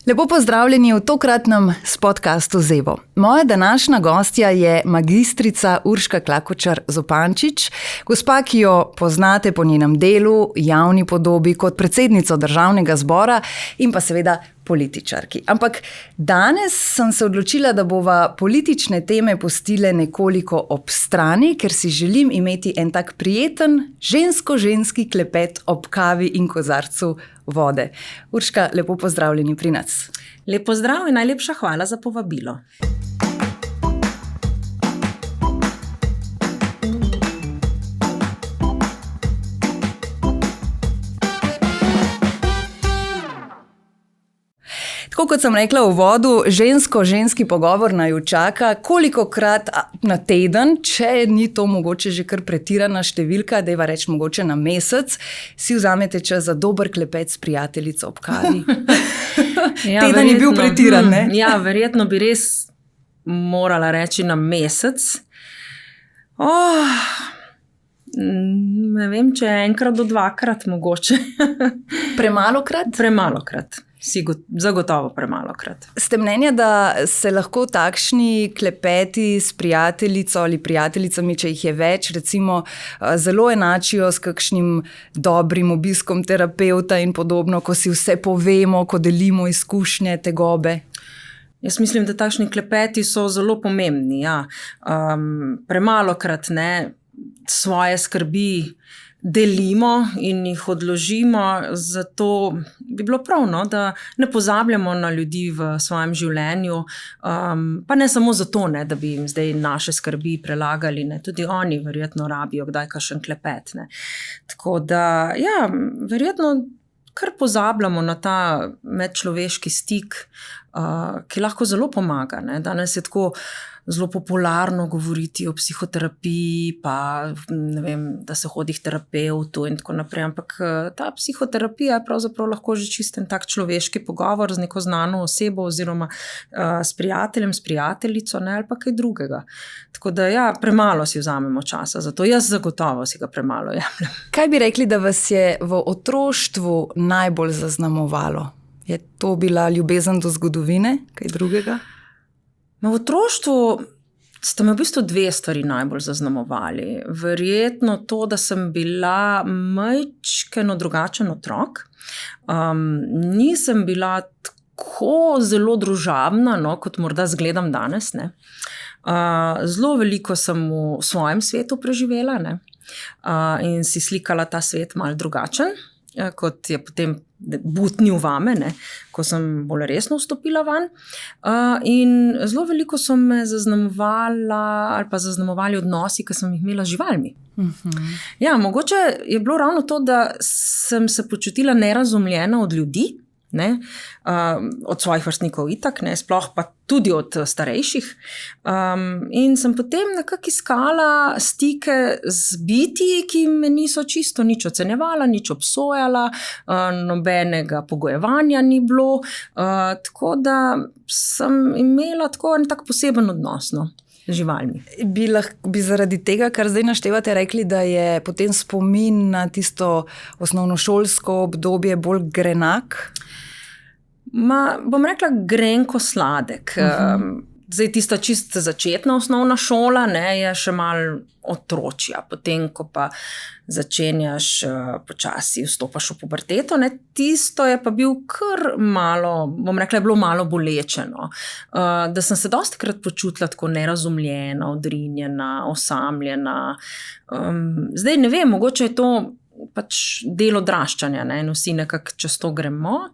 Lepo pozdravljeni v tokratnem podcastu Zevo. Moja današnja gostja je magistrica Urška Klakočar Zupančič, gospa, ki jo poznate po njenem delu, javni podobi kot predsednico Državnega zbora in pa seveda političarki. Ampak danes sem se odločila, da bova politične teme pustile nekoliko ob strani, ker si želim imeti en tak prijeten žensko-ženski klepet ob kavi in kozarcu vode. Urška, lepo pozdravljeni pri nas. Lep pozdrav in najlepša hvala za povabilo. Tako kot sem rekla v uvodu, žensko-ženski pogovor naju čaka, kolikokrat na teden, če ni to mogoče že kar pretirana številka, dajva reči mogoče na mesec, si vzamete čas za dober klepet s prijateljico ob kavi. Ja, teden je bil pretiran, ne? Ja, verjetno bi res morala reči na mesec. Ne vem, če enkrat do dvakrat mogoče. Premalokrat? Premalokrat. Zagotovo premalokrat. Ste mnenja, da se lahko takšni klepeti s prijateljico ali prijateljicami, če jih je več, recimo zelo enačijo s kakšnim dobrim obiskom terapeuta in podobno, ko si vse povemo, ko delimo izkušnje, tegobe? Jaz mislim, da takšni klepeti so zelo pomembni. Ja. Premalokrat svoje skrbi delimo in jih odložimo, zato bi bilo prav, da ne pozabljamo na ljudi v svojem življenju, pa ne samo zato, da bi jim zdaj naše skrbi prelagali, tudi oni verjetno rabijo kdaj kakšen klepet. Tako da, ja, verjetno kar pozabljamo na ta medčloveški stik, ki lahko zelo pomaga. Danes je tako zelo popularno govoriti o psihoterapiji, pa ne vem, da se hodi k terapeutu in tako naprej, ampak ta psihoterapija je pravzaprav lahko že čisten tak človeški pogovor z neko znano osebo oziroma s prijateljem, s prijateljico, ali pa kaj drugega. Tako da ja, premalo si vzamemo časa, zato jaz zagotovo si ga premalo jemljem. Kaj bi rekli, da vas je v otroštvu najbolj zaznamovalo? Je to bila ljubezen do zgodovine, kaj drugega? V otroštvu sta me v bistvu dve stvari najbolj zaznamovali. Verjetno to, da sem bila majčkeno drugačen otrok. Nisem bila tako zelo družabna, kot morda zgledam danes. Zelo veliko sem v svojem svetu preživela in si slikala ta svet malo drugačen, kot je potem butnil vame, ko sem bolj resno vstopila van. In zelo veliko so me zaznamovali odnosi, ki sem jih imela z živalmi. Ja, mogoče je bilo ravno to, da sem se počutila nerazumljena od ljudi, od svojih vrstnikov itak, sploh pa tudi od starejših. In sem potem nekako iskala stike z bitji, ki me niso čisto nič ocenjevala, nič obsojala, nobenega pogojevanja ni bilo, tako da sem imela tako en tak poseben odnos z živalmi. Bi zaradi tega, kar zdaj naštevate, rekli, da je potem spomin na tisto osnovnošolsko obdobje bolj grenak? Bom rekla grenko sladek. Zdaj tista čisto začetna osnovna šola je še malo otročja. Potem, ko pa začenjaš počasi vstopaš v puberteto, tisto je pa bil kar malo, bom rekla, je bilo malo bolečeno. Da sem se dostikrat počutila tako nerazumljena, odrinjena, osamljena. Zdaj ne vem, mogoče je to pač del odraščanja, in vsi nekako čez to gremo.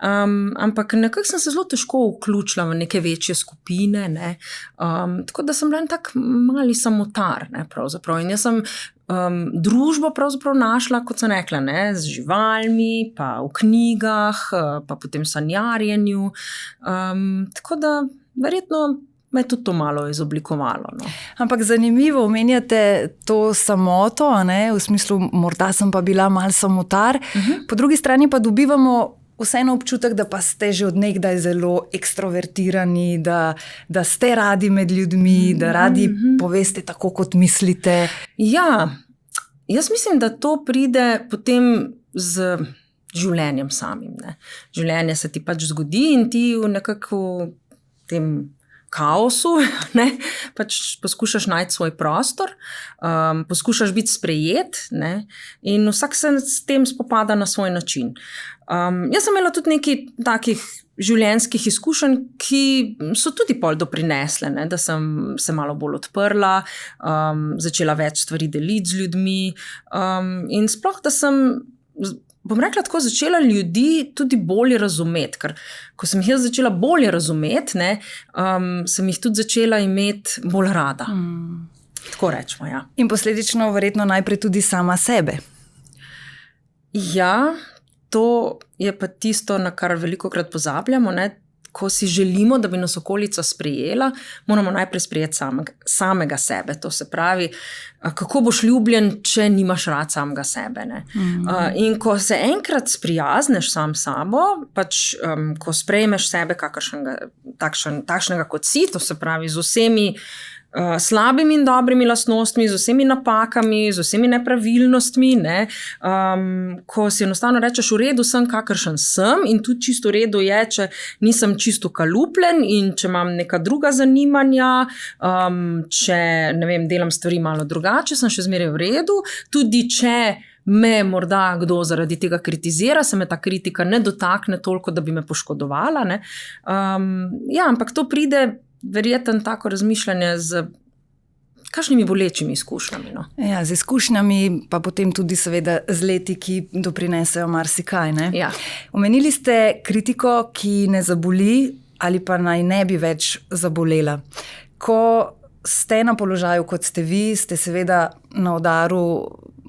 Ampak nekako sem se zelo težko vključila v neke večje skupine, tako da sem bila en tak mali samotar, pravzaprav. In jaz sem družbo pravzaprav našla, kot sem rekla, z živalmi, pa v knjigah, pa potem sanjarjenju. Tako da verjetno me je tudi to malo izoblikovalo. Ampak zanimivo, omenjate to samoto, v smislu, morda sem pa bila malo samotar, po drugi strani pa dobivamo vseeno občutek, da pa ste že od nekdaj zelo ekstrovertirani, da ste radi med ljudmi, da radi poveste tako, kot mislite. Ja, jaz mislim, da to pride potem z življenjem samim. Ne. Življenje se ti pač zgodi in ti v nekako tem kaosu, ne, pač poskušaš najti svoj prostor, poskušaš biti sprejet, ne, in vsak se s tem spopada na svoj način. Jaz sem imela tudi nekaj takih življenjskih izkušenj, ki so tudi pol doprinesle, ne, da sem se malo bolj odprla, začela več stvari deliti z ljudmi, in sploh, da sem, bom rekla tako, začela ljudi tudi bolje razumeti, ker ko sem jih začela bolje razumeti, ne, sem jih tudi začela imeti bolj rada. Tako rečemo, ja. In posledično verjetno najprej tudi sama sebe. Ja, to je pa tisto, na kar velikokrat pozabljamo, ne. Ko si želimo, da bi nas okolica sprejela, moramo najprej sprejeti samega sebe. To se pravi, kako boš ljubljen, če nimaš rad samega sebe. Ne? In ko se enkrat sprijazneš sam sabo, pač ko sprejmeš sebe takšnega kot si, to se pravi z vsemi slabimi in dobrimi lastnostmi, z vsemi napakami, z vsemi nepravilnostmi, ne? Ko si enostavno rečeš, v redu sem, kakršen sem, in tudi čisto v redu je, če nisem čisto kalupljen in če imam neka druga zanimanja, če, ne vem, delam stvari malo drugače, sem še zmeraj v redu, tudi če me morda kdo zaradi tega kritizira, se me ta kritika ne dotakne toliko, da bi me poškodovala, ne? Ja, ampak to pride verjetno tako razmišljanje z kakšnimi bolečimi izkušnjami. No? Ja, z izkušnjami, pa potem tudi seveda z leti, ki doprinesejo marsikaj. Ne? Ja. Omenili ste kritiko, ki ne zaboli ali pa naj ne bi več zabolela. Ko ste na položaju, kot ste vi, ste seveda na udaru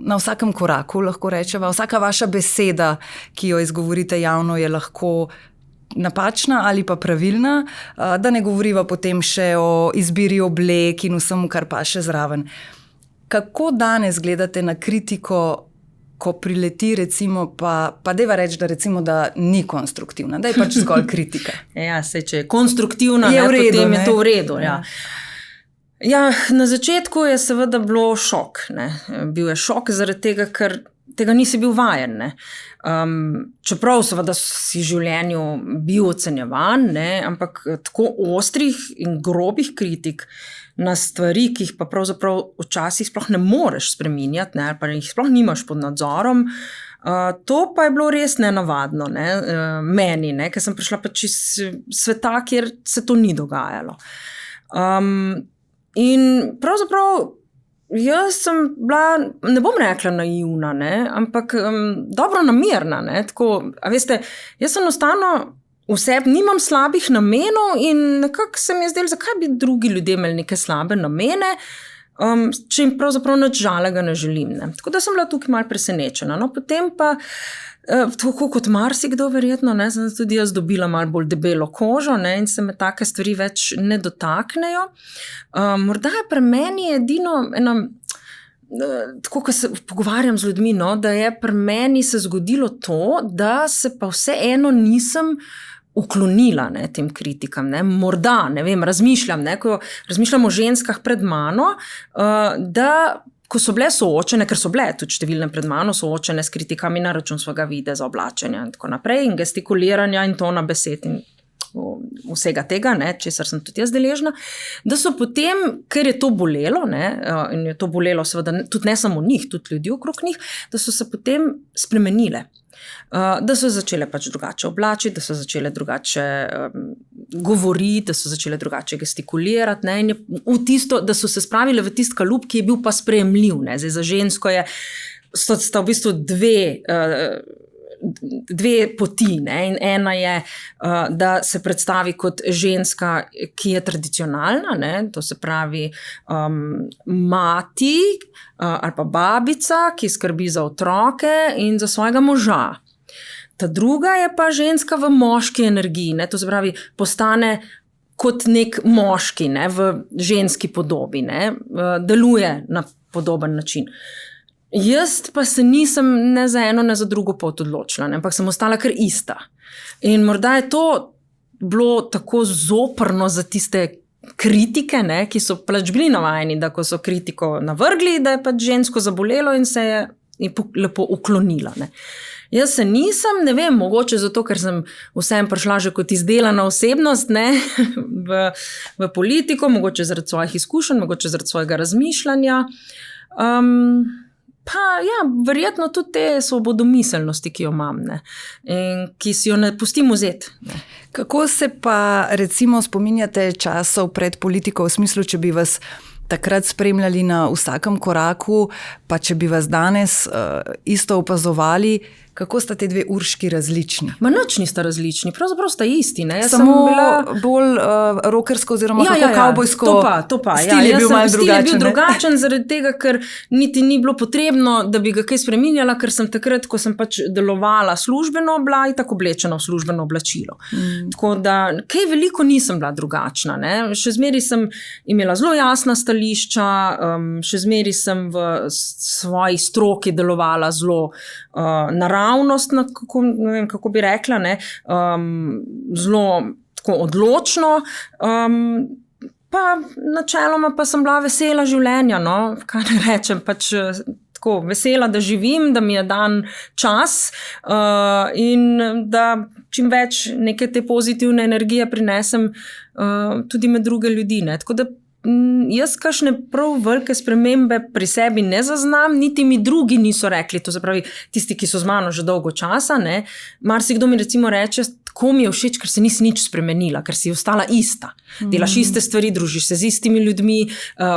na vsakem koraku, lahko rečeva. Vsaka vaša beseda, ki jo izgovorite javno, je lahko napačna ali pa pravilna, da ne govoriva potem še o izbiri oblek in vsemu, kar pa še zraven. Kako danes gledate na kritiko, ko prileti, recimo, pa deva reči, da recimo, da ni konstruktivna, da je pač zgolj kritika? Ja, saj, če je konstruktivna, je v redu, potem je to v redu. Ja. Ja, na začetku je seveda bilo šok. Ne. Bil je šok zaradi tega, ker tega nisi bil vajen. Ne. Čeprav seveda si v življenju bil ocenjevan, ne, ampak tako ostrih in grobih kritik na stvari, ki jih pa pravzaprav včasih sploh ne moreš spreminjati, ne, ali pa jih sploh nimaš pod nadzorom, to pa je bilo res nenavadno, ne, meni, ne, ker sem prišla pač iz sveta, kjer se to ni dogajalo. In pravzaprav jaz sem bila, ne bom rekla naivna, ne, ampak dobro namerna. Ne, tako, a veste, jaz sem enostavno v sebi nimam slabih namenov in nekako se mi je zdelo, zakaj bi drugi ljudje imeli neke slabe namene, če jim pravzaprav nič žalega ne želim. Ne. Tako da sem bila tukaj malo presenečena. No, potem pa, tako kot marsikdo verjetno, ne, sem tudi jaz dobila malo bolj debelo kožo, ne, in se me take stvari več ne dotaknejo. Morda je pri meni edino ena, tako, ko se pogovarjam z ljudmi, no, da je pri meni se zgodilo to, da se pa vseeno nisem uklonila, ne, tem kritikam. Ne. Morda, ne vem, razmišljam, ne, ko razmišljam o ženskah pred mano, da ko so bile soočene, ker so bile tudi številne pred mano soočene s kritikami na račun svojega videza, oblačenja in tako naprej, in gestikuliranja in tona besed in vsega tega, ne, česar sem tudi jaz deležna, da so potem, ker je to bolelo, ne, in je to bolelo seveda tudi ne samo njih, tudi ljudi okrog njih, da so se potem spremenile. Da so začele pač drugače oblačiti, da so začele drugače govoriti, da so začele drugače gestikulirati, ne, in v tisto, da so se spravile v tisti kalup, ki je bil pa sprejemljiv. Ne. Zdaj, za žensko sta v bistvu dve poti, ne, in ena je, da se predstavi kot ženska, ki je tradicionalna, ne, to se pravi mati ali pa babica, ki skrbi za otroke in za svojega moža. Ta druga je pa ženska v moški energiji, ne, to se pravi postane kot nek moški, ne, v ženski podobi, ne, deluje na podoben način. Jaz pa se nisem ne za eno, ne za drugo pot odločila, ne, ampak sem ostala kar ista. In morda je to bilo tako zoprno za tiste kritike, ne, ki so pač bili navajeni, da ko so kritiko navrgli, da je pač žensko zabolelo in se je lepo uklonila. Ne. Jaz se nisem, ne vem, mogoče zato, ker sem vsem prišla že kot izdelana osebnost, ne, v politiko, mogoče zaradi svojih izkušenj, mogoče zaradi svojega razmišljanja. Pa ja, verjetno tudi te svobodomiselnosti, ki jo imam, ne, in ki si jo ne pustim vzeti. Ne. Kako se pa recimo spominjate časov pred politiko, v smislu, če bi vas takrat spremljali na vsakem koraku, pa če bi vas danes isto opazovali, kako sta te dve Urški različni? Ma nič nista različni, pravzaprav sta isti. Ne? Samo bolj rockersko oziroma kavbojsko. To pa. Stil je bil malo drugačen. Stil je bil drugačen zaradi tega, ker niti ni bilo potrebno, da bi ga kaj spreminjala, ker sem takrat, ko sem pač delovala službeno, bila in tako oblečena v službeno oblačilo. Tako da, kaj veliko nisem bila drugačna. Ne? Še zmeri sem imela zelo jasna stališča, še zmeri sem v svoji stroki delovala zelo naravnost, ne vem, kako bi rekla, ne, zelo tako odločno, pa načeloma pa sem bila vesela življenja, no, kaj ne rečem, pač tako vesela, da živim, da mi je dan čas in da čim več neke te pozitivne energije prinesem tudi med druge ljudi, ne, tako da jaz kakšne prav velike spremembe pri sebi ne zaznam, niti mi drugi niso rekli, to se pravi tisti, ki so z mano že dolgo časa, ne, marsikdo mi recimo reče, tako mi je všeč, ker se nisi nič spremenila, ker si ostala ista, delaš iste stvari, družiš se z istimi ljudmi,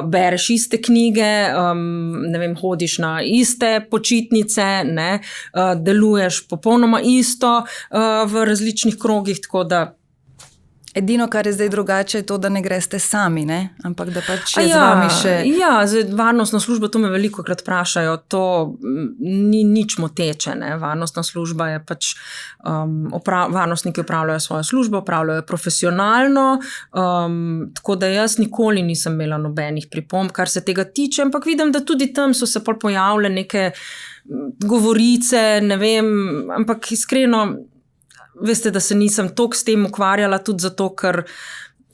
bereš iste knjige, ne vem, hodiš na iste počitnice, ne, deluješ popolnoma isto v različnih krogih, tako da edino, kar je zdaj drugače, je to, da ne greste sami, ne? Ampak da pač je z vami še... Ja, varnostna služba, to me velikokrat vprašajo, to ni nič moteče, ne? Varnostna služba je pač, varnostniki opravljajo svojo službo, opravljajo profesionalno, tako da jaz nikoli nisem imela nobenih pripomb, kar se tega tiče, ampak vidim, da tudi tam so se pol pojavile neke govorice, ne vem, ampak iskreno, veste, da se nisem toliko s tem ukvarjala, tudi zato, ker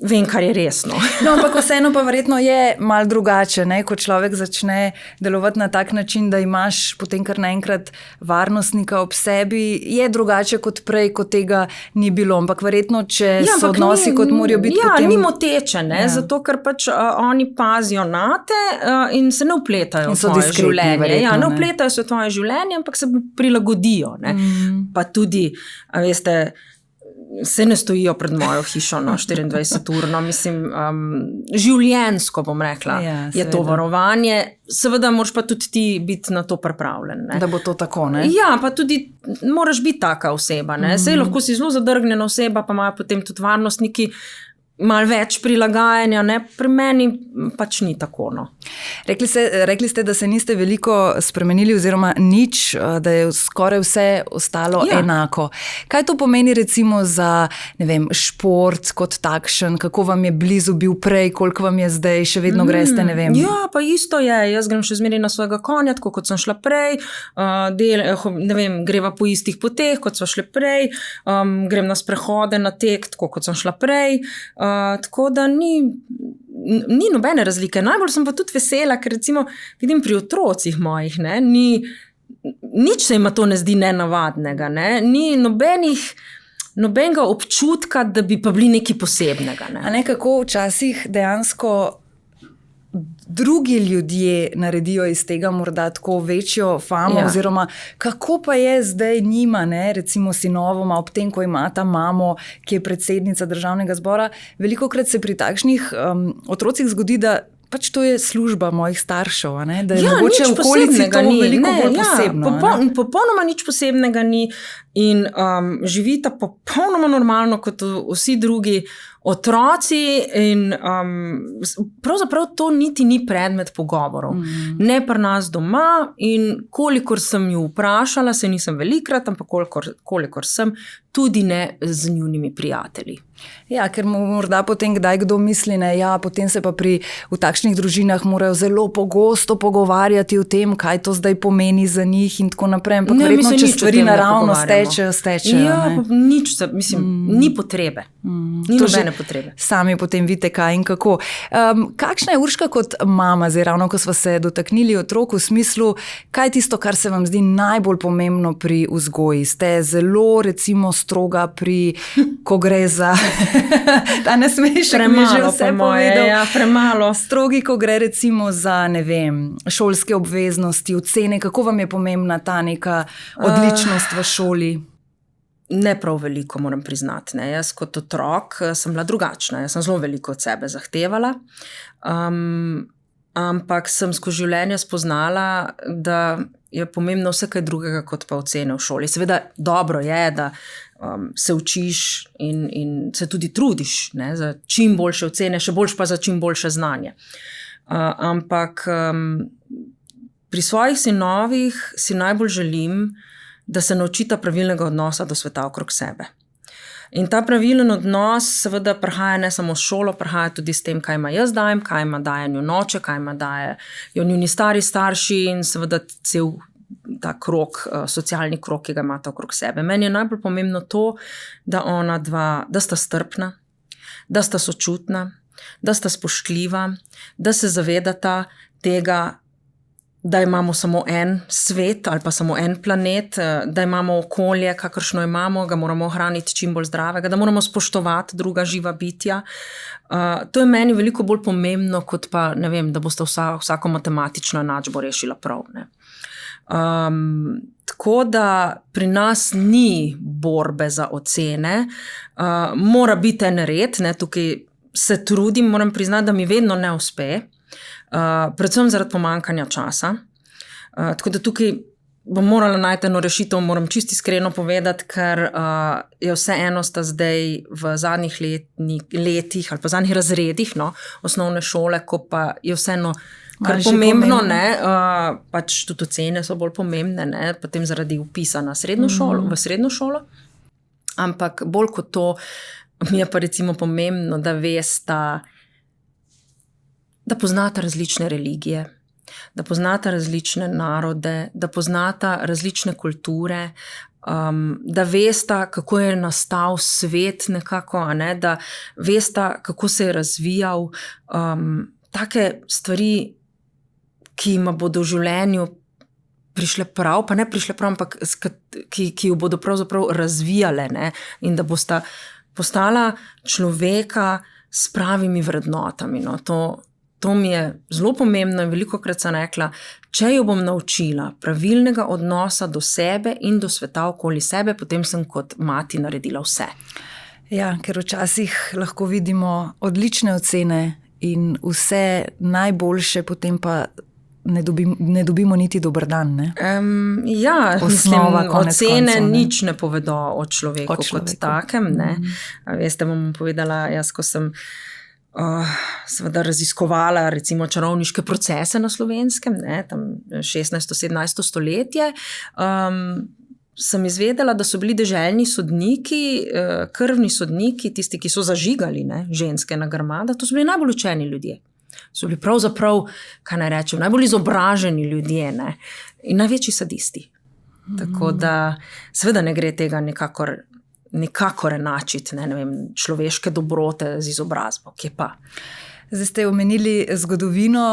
vem, kar je resno. No, ampak vseeno pa verjetno je malo drugače, ne? Ko človek začne delovati na tak način, da imaš potem kar naenkrat varnostnika ob sebi, je drugače kot prej, ko tega ni bilo, ampak verjetno, če so odnosi, kot morajo biti potem... Ja, ni moteče, ne? Zato, ker pač oni pazijo nate in se ne vpletajo v svoje življenje. Verjetno, ja, ne vpletajo se v tvoje življenje, ampak se prilagodijo, ne? Pa tudi, veste, se ne stojijo pred mojo hišo, no, 24 ur, no, mislim, življenjsko bom rekla, je to varovanje. Seveda moraš pa tudi ti biti na to pripravljen. Ne. Da bo to tako, ne? Ja, pa tudi moraš biti taka oseba, ne. Saj lahko si zelo zadrgnjena oseba, pa imajo potem tudi varnostniki malo več prilagajanja, ne, pri meni pač ni tako, no. Rekli ste, da se niste veliko spremenili oziroma nič, da je skoraj vse ostalo enako. Kaj to pomeni recimo za, ne vem, šport kot takšen, kako vam je blizu bil prej, koliko vam je zdaj, še vedno greste, ne vem? Ja, pa isto je, jaz grem še zmeraj na svojega konja, tako kot sem šla prej, ne vem, greva po istih poteh, kot sva šle prej, grem na sprehode, na tek, tako kot sem šla prej, tako da ni nobene razlike. Najbolj sem pa tudi vesela, ker recimo vidim pri otrocih mojih, ne, nič se ima to ne zdi nenavadnega, ne, ni nobenega občutka, da bi pa bili nekaj posebnega. Ne. A ne, kako včasih dejansko drugi ljudje naredijo iz tega morda tako večjo famo, oziroma kako pa je zdaj njima, ne, recimo sinovoma, ob tem, ko ima ta mamo, ki je predsednica Državnega zbora, velikokrat se pri takšnih otrocih zgodi, da pač to je služba mojih staršev, ne? Da je mogoče v okolici to veliko bolj posebno. Popolnoma nič posebnega ni in živita popolnoma normalno kot vsi drugi otroci in pravzaprav to niti ni predmet pogovorov. Ne pri nas doma in kolikor sem ju vprašala, se nisem velikrat, ampak kolikor sem, tudi ne z njunimi prijatelji. Ja, ker morda potem kdaj kdo misli, ne, ja, potem se pa v takšnih družinah morajo zelo pogosto pogovarjati o tem, kaj to zdaj pomeni za njih in tako naprej, ampak verjetno, če stvari naravno stečejo. Ja, nič, mislim, ni potrebe. Ni to že potrebe. Sami potem vidite, kaj in kako. Kakšna je Urška kot mama, zdaj ravno, ko smo se dotaknili otrok, v smislu, kaj je tisto, kar se vam zdi najbolj pomembno pri vzgoji? Ste zelo, recimo, stroga pri, ko gre za ta nasmešek, mi že vse povedal. Ja, premalo. Strogi, ko gre recimo za, ne vem, šolske obveznosti, ocene, kako vam je pomembna ta neka odličnost v šoli? Ne prav veliko, moram priznati. Ne. Jaz kot otrok sem bila drugačna. Jaz sem zelo veliko od sebe zahtevala, ampak sem skozi življenje spoznala, da je pomembno vse kaj drugega kot pa ocene v šoli. Seveda dobro je, da se učiš in se tudi trudiš, ne, za čim boljše ocene, še boljše pa za čim boljše znanje. Ampak pri svojih sinovih si najbolj želim, da se naučita pravilnega odnosa do sveta okrog sebe. In ta pravilen odnos seveda prihaja ne samo s šolo, prihaja tudi s tem, kaj ima jaz dajem, kaj ima daje njun oče, kaj ima dajejo njuni stari starši in seveda cel ta krog, socialni krog, ki ga imata okrog sebe. Meni je najbolj pomembno to, da ona dva, da sta strpna, da sta sočutna, da sta spoštljiva, da se zavedata tega, da imamo samo en svet ali pa samo en planet, da imamo okolje, kakršno imamo, ga moramo ohraniti čim bolj zdravega, da moramo spoštovati druga živa bitja. To je meni veliko bolj pomembno, kot pa, ne vem, da boste vsako matematično enačbo rešila prav. Ne. Tako da pri nas ni borbe za ocene, mora biti en red, ne, tukaj se trudim, moram priznati, da mi vedno ne uspe, predvsem zaradi pomanjkanja časa. Tako da tukaj bom morala najti eno rešitev, moram čisto iskreno povedati, ker je vseeno sta zdaj v zadnjih letih ali pa zadnjih razredih osnovne šole, ko pa je vseeno kar pomembno, ne, pač tudi ocene so bolj pomembne, ne, potem zaradi vpisa na srednjo šolo, v srednjo šolo, ampak bolj kot to mi je pa recimo pomembno, da vesta, da poznata različne religije, da poznata različne narode, da poznata različne kulture, da vesta, kako je nastal svet nekako, ne, da vesta, kako se je razvijal, take stvari, ki jima bodo v življenju prišle prav, pa ne prišle prav, ampak ki jo bodo pravzaprav razvijale, ne, in da bosta postala človeka s pravimi vrednotami. No. To mi je zelo pomembno in velikokrat sem rekla, če jo bom naučila pravilnega odnosa do sebe in do sveta okoli sebe, potem sem kot mati naredila vse. Ja, ker včasih lahko vidimo odlične ocene in vse najboljše, potem pa ne dobimo niti dober dan. Ne? Ja, Osnova, mislim, ocene koncev, nič ne povedo o človeku kot takem. Ne? Veste, bom povedala, jaz ko sem seveda raziskovala recimo čarovniške procese na Slovenskem, ne, tam 16-17 stoletje, sem izvedela, da so bili deželni sodniki, krvni sodniki, tisti, ki so zažigali, ne, ženske na grmada, to so bili najbolj učeni ljudje. So bili pravzaprav, kaj naj rečem, najbolj izobraženi ljudje, ne, in največji sadisti. Tako da seveda ne gre tega nikakor enačiti, ne vem, človeške dobrote z izobrazbo, kje pa. Zdaj ste omenili zgodovino,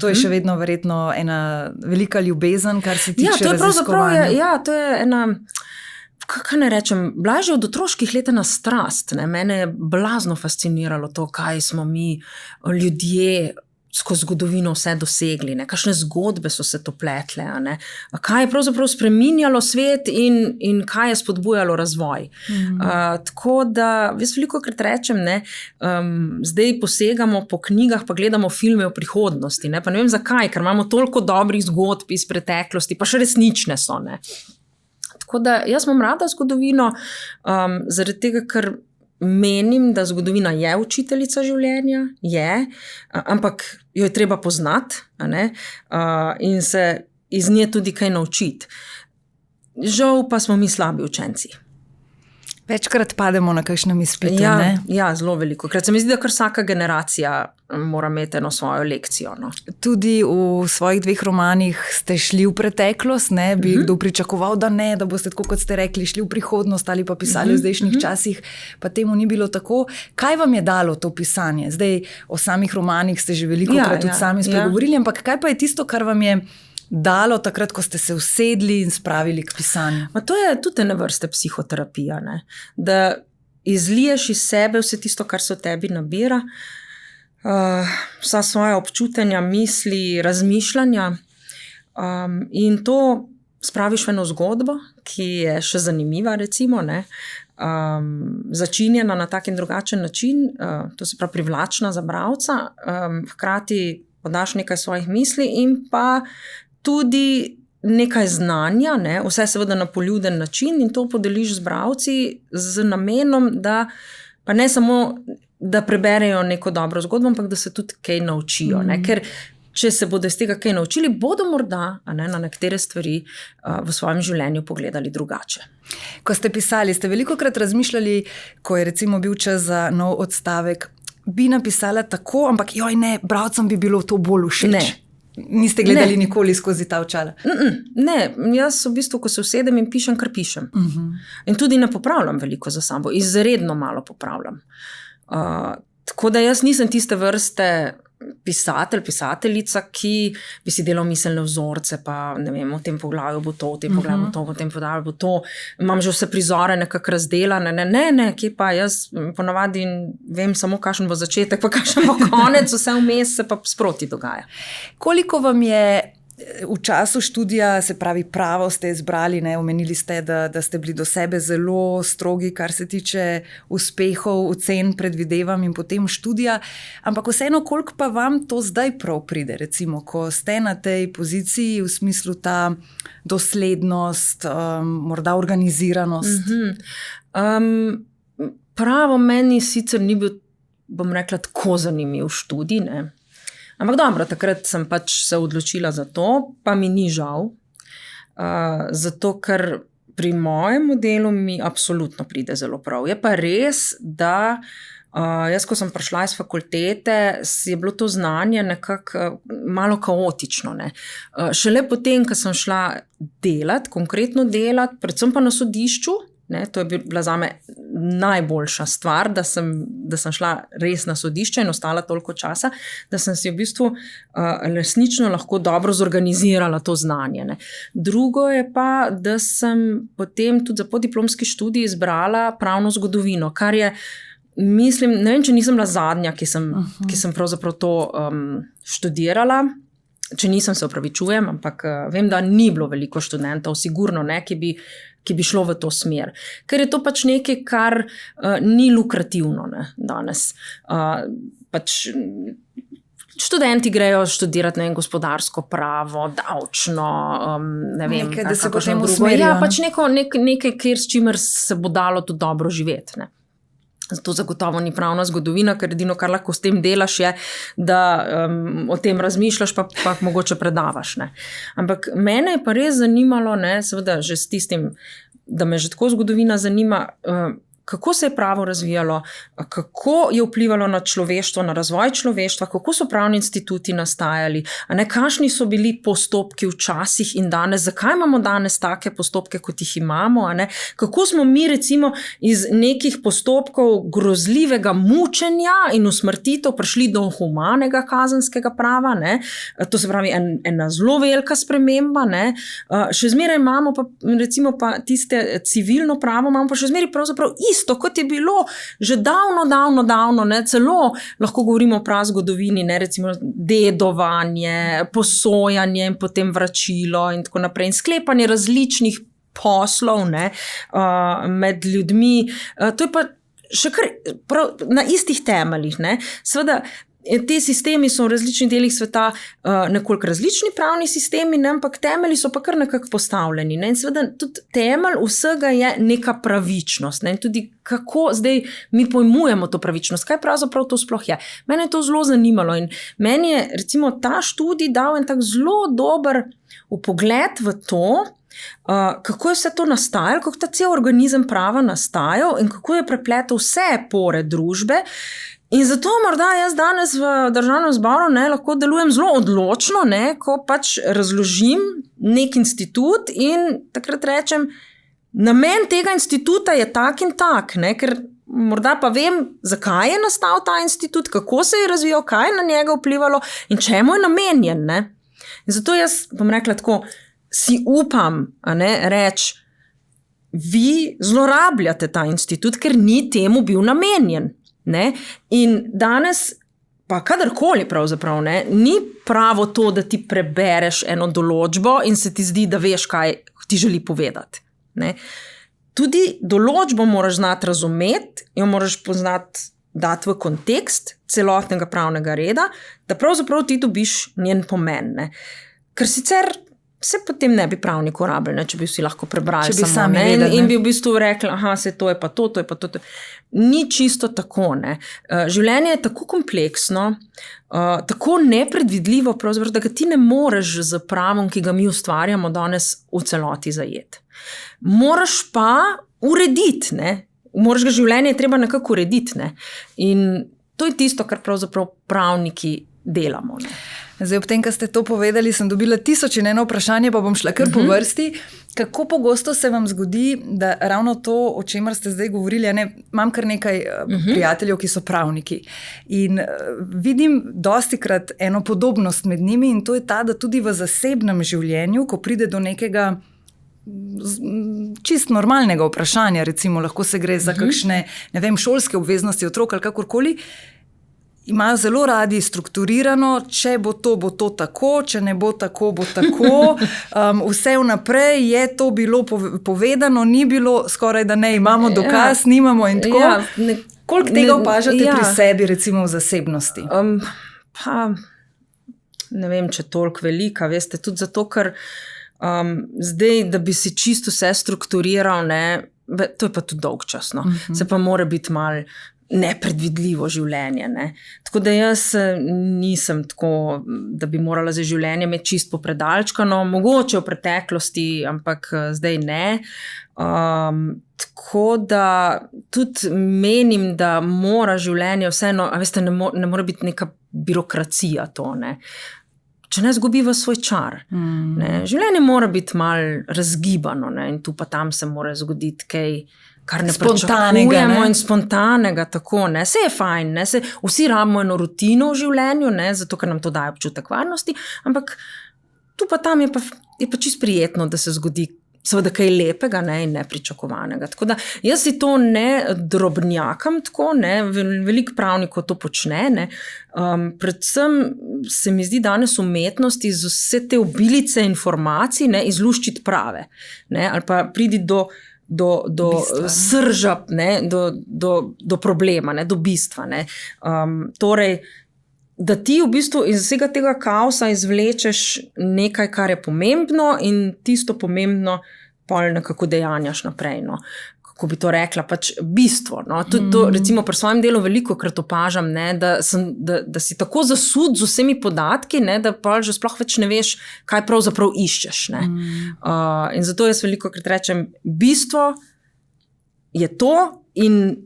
to je še vedno verjetno ena velika ljubezen, kar se tiče raziskovanja. To je ena, kaj ne rečem, bila že od otroških let ena strast. Ne? Mene je blazno fasciniralo to, kaj smo mi ljudje skozi zgodovino vse dosegli, ne? Kakšne zgodbe so se to pletle, ne? Kaj je pravzaprav spreminjalo svet in kaj je spodbujalo razvoj. Tako da, jaz velikokrat rečem, ne, zdaj posegamo po knjigah, pa gledamo filme o prihodnosti, ne? Pa ne vem zakaj, ker imamo toliko dobrih zgodb iz preteklosti, pa še resnične so. Ne? Tako da, jaz imam rada zgodovino, zaradi tega, ker menim, da zgodovina je učiteljica življenja, ampak jo je treba poznati, in se iz nje tudi kaj naučiti. Žal pa smo mi slabi učenci. Večkrat pademo na kakšnem izpitu, ne? Ja, zelo veliko. Krat se mi zdi, da kar vsaka generacija mora imeti eno svojo lekcijo. No. Tudi v svojih 2 romanih ste šli v preteklost, ne? Bi kdo pričakoval, da ne, da boste, tako kot ste rekli, šli v prihodnost ali pa pisali v zdajšnjih časih, pa temu ni bilo tako. Kaj vam je dalo to pisanje? Zdaj, o samih romanih ste že velikokrat tudi sami spregovorili, ampak kaj pa je tisto, kar vam je dalo takrat, ko ste se usedli in spravili k pisanju? To je tudi ena vrsta psihoterapija, ne? Da izliješ iz sebe vse tisto, kar se v tebi nabira, vsa svoja občutenja, misli, razmišljanja, in to spraviš v eno zgodbo, ki je še zanimiva, recimo, ne? Začinjena na tak in drugačen način, to se pravi privlačna za bralca, hkrati podaš nekaj svojih misli in pa tudi nekaj znanja, ne? Vse seveda na poljuden način, in to podeliš z bralci z namenom, da pa ne samo, da preberejo neko dobro zgodbo, ampak da se tudi kaj naučijo. Ne? Ker če se bodo iz tega kaj naučili, bodo morda na nekatere stvari v svojem življenju pogledali drugače. Ko ste pisali, ste velikokrat razmišljali, ko je recimo bil čas za nov odstavek, bi napisala tako, ampak joj ne, bralcem bi bilo to bolj všeč. Ne. Niste gledali nikoli skozi ta očala? Ne, jaz v bistvu, ko se usedem in pišem, kar pišem. In tudi ne popravljam veliko za sabo, izredno malo popravljam. Tako da jaz nisem tiste vrste pisatelj, pisateljica, ki bi si delal miselne vzorce, pa ne vem, v tem poglavju bo to, v tem poglavju bo to, v tem poglavju bo to. Imam že vse prizore nekako razdelane. Ne, kje pa jaz ponavadi vem samo, kakšen bo začetek, pa kakšen bo konec, vse vmes se pa sproti dogaja. Koliko vam je v času študija, se pravi pravo ste izbrali, ne? Omenili ste, da ste bili do sebe zelo strogi, kar se tiče uspehov, ocen, predvidevam in potem študija, ampak vseeno, koliko pa vam to zdaj prav pride, recimo, ko ste na tej poziciji, v smislu ta doslednost, morda organiziranost? Pravo meni sicer ni bil, bom rekla, tako zanimiv študij, ne? Ampak dobro, takrat sem pač se odločila za to, pa mi ni žal, zato ker pri mojem delu mi absolutno pride zelo prav. Je pa res, da jaz, ko sem prišla iz fakultete, je bilo to znanje nekako malo kaotično. Ne? Šele potem, ko sem šla delati, konkretno delati, predvsem pa na sodišču, ne, to je bila zame najboljša stvar, da sem šla res na sodišče in ostala toliko časa, da sem si v bistvu resnično lahko dobro zorganizirala to znanje. Ne. Drugo je pa, da sem potem tudi za podiplomski študij izbrala pravno zgodovino, kar je, mislim, ne vem, če nisem bila zadnja, ki sem pravzaprav to študirala. Če nisem, se opravičujem, ampak vem, da ni bilo veliko študentov, sigurno ne, ki bi šlo v to smer. Ker je to pač nekaj, kar ni lukrativno, ne, danes. Pač študenti grejo študirati, ne vem, gospodarsko pravo, davčno, ne vem, nekaj, da se potem usmerijo. Ja, pač nekaj, kjer s čimer se bo dalo tudi dobro živeti, ne. Zato zagotovo ni pravna zgodovina, ker edino, kar lahko s tem delaš, je, da o tem razmišljaš, pa mogoče predavaš. Ne. Ampak mene je pa res zanimalo, ne, seveda že s tistim, da me že tako zgodovina zanima, kako se je pravo razvijalo, kako je vplivalo na človeštvo, na razvoj človeštva, kako so pravni instituti nastajali, a ne, kakšni so bili postopki včasih in danes, zakaj imamo danes take postopke, kot jih imamo, a ne, kako smo mi recimo iz nekih postopkov grozljivega mučenja in usmrtitev prišli do humanega kazenskega prava, ne, to se pravi ena zelo velika sprememba, ne, še zmeraj imamo pa recimo pa tiste civilno pravo, imamo pa še zmeraj pravzaprav isto, kot je bilo že davno, ne, celo lahko govorimo o prazgodovini, ne, recimo dedovanje, posojanje in potem vračilo in tako naprej, in sklepanje različnih poslov, ne, med ljudmi, to je pa še kar prav na istih temeljih, ne, seveda. Te sistemi so v različnih delih sveta nekoliko različni pravni sistemi, ne, ampak temelji so pa kar nekako postavljeni. Ne, in seveda tudi temelj vsega je neka pravičnost. Ne, in tudi kako zdaj mi pojmujemo to pravičnost, kaj pravzaprav to sploh je. Mene je to zelo zanimalo in meni je recimo ta študij dal en tak zelo dober vpogled v to, kako je vse to nastajalo, kako ta cel organizem prava nastajal in kako je prepletel vse pore družbe. In zato morda jaz danes v Državnem zboru lahko delujem zelo odločno, ko pač razložim nek institut in takrat rečem, namen tega instituta je tak in tak, ker morda pa vem, zakaj je nastal ta institut, kako se je razvijal, kaj je na njega vplivalo in čemu je namenjen. In zato jaz bom rekla tako, si upam reči, vi zlorabljate ta institut, ker ni temu bil namenjen. In danes, pa kadarkoli pravzaprav, ni pravo to, da ti prebereš eno določbo in se ti zdi, da veš, kaj ti želi povedati. Tudi določbo moraš znati razumeti, jo moraš poznati, dati v kontekst celotnega pravnega reda, da pravzaprav ti dobiš njen pomen. Ker sicer se potem ne bi pravnik uporabljali, če bi vsi lahko prebrali samo in bi v bistvu rekli, se to je pa to, to je pa to. Ni čisto tako. Življenje je tako kompleksno, tako nepredvidljivo, da ga ti ne moreš z pravom, ki ga mi ustvarjamo danes, v celoti zajeti. Moraš pa urediti, moraš ga življenje treba nekako urediti. In to je tisto, kar pravzaprav pravniki delamo. Zdaj, ob tem, ko ste to povedali, sem dobila 1001 vprašanje, pa bom šla kar po vrsti. Kako pogosto se vam zgodi, da ravno to, o čemer ste zdaj govorili, imam kar nekaj prijateljev, ki so pravniki. In vidim dostikrat eno podobnost med njimi in to je ta, da tudi v zasebnem življenju, ko pride do nekega čist normalnega vprašanja, recimo lahko se gre za kakšne, šolske obveznosti otrok ali kakorkoli, imajo zelo radi strukturirano, če bo to tako, če ne bo tako, bo tako. Vse vnaprej je to bilo povedano, ni bilo skoraj da ne, imamo dokaz, nimamo in tako. Koliko tega opažate pri sebi, recimo v zasebnosti? Ne vem, če toliko velika, veste, tudi zato, ker zdaj, da bi si čisto vse strukturiral, to je pa tudi dolgčasno. Se pa mora biti malo nepredvidljivo življenje. Tako da jaz nisem tako, da bi morala za življenje imeti čisto popredalčkano, mogoče v preteklosti, ampak zdaj ne. Tako da tudi menim, da mora življenje vseeno, veste, ne mora biti neka birokracija to, Če ne zgubi v svoj čar. Življenje mora biti malo razgibano in tu pa tam se mora zgoditi kaj, kar ne pričakujemo in spontanega, tako, Se je fajn, vsi rabimo eno rutino v življenju, zato, ker nam to daje občutek varnosti, ampak tu pa tam je pa čisto prijetno, da se zgodi seveda kaj lepega in nepričakovanega. Tako da jaz si to ne drobnjakam tako, veliko pravnikov to počne, predvsem se mi zdi danes umetnosti z vse te obilice informacij izluščiti prave, ali pa pridi do srža, do problema, do bistva. Torej, da ti v bistvu iz vsega tega kaosa izvlečeš nekaj, kar je pomembno in tisto pomembno pol nekako dejanjaš naprej. Kako bi to rekla, pač bistvo. To recimo pri svojem delu veliko krat opažam, da si tako zasud z vsemi podatki, da pa že sploh več ne veš, kaj pravzaprav iščeš. In zato jaz veliko krat rečem, bistvo je to in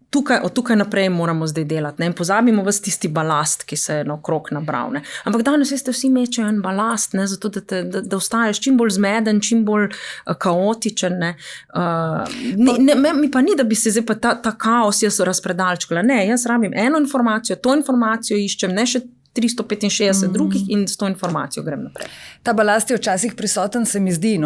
od tukaj naprej moramo zdaj delati. In pozabimo ves tisti balast, ki se je naokrog nabral. Ampak danes vsi mečejo en balast, zato da ostaješ čim bolj zmeden, čim bolj kaotičen. Mi pa ni, da bi se zdaj pa ta kaos jaz razpredalčkala. Ne, jaz rabim eno informacijo, to informacijo iščem, ne še 365 drugih in s to informacijo grem naprej. Ta balast je včasih prisoten, se mi zdi,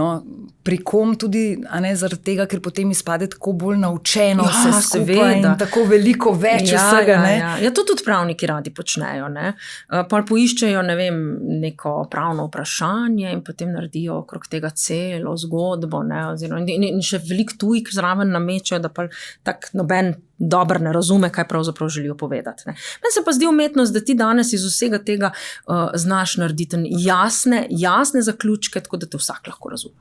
pri kom tudi, zaradi tega, ker potem izpade tako bolj naučeno vse skupaj in tako veliko več vsega. Ja, to tudi pravniki radi počnejo. Pa poiščejo, neko pravno vprašanje in potem naredijo okrog tega celo zgodbo. In še veliko tujih zraven namečejo, da pa tak noben dobro ne razume, kaj pravzaprav želijo povedati. Meni se pa zdi umetnost, da ti danes iz vsega tega znaš narediti jasne zaključke, tako da te vsak lahko razume.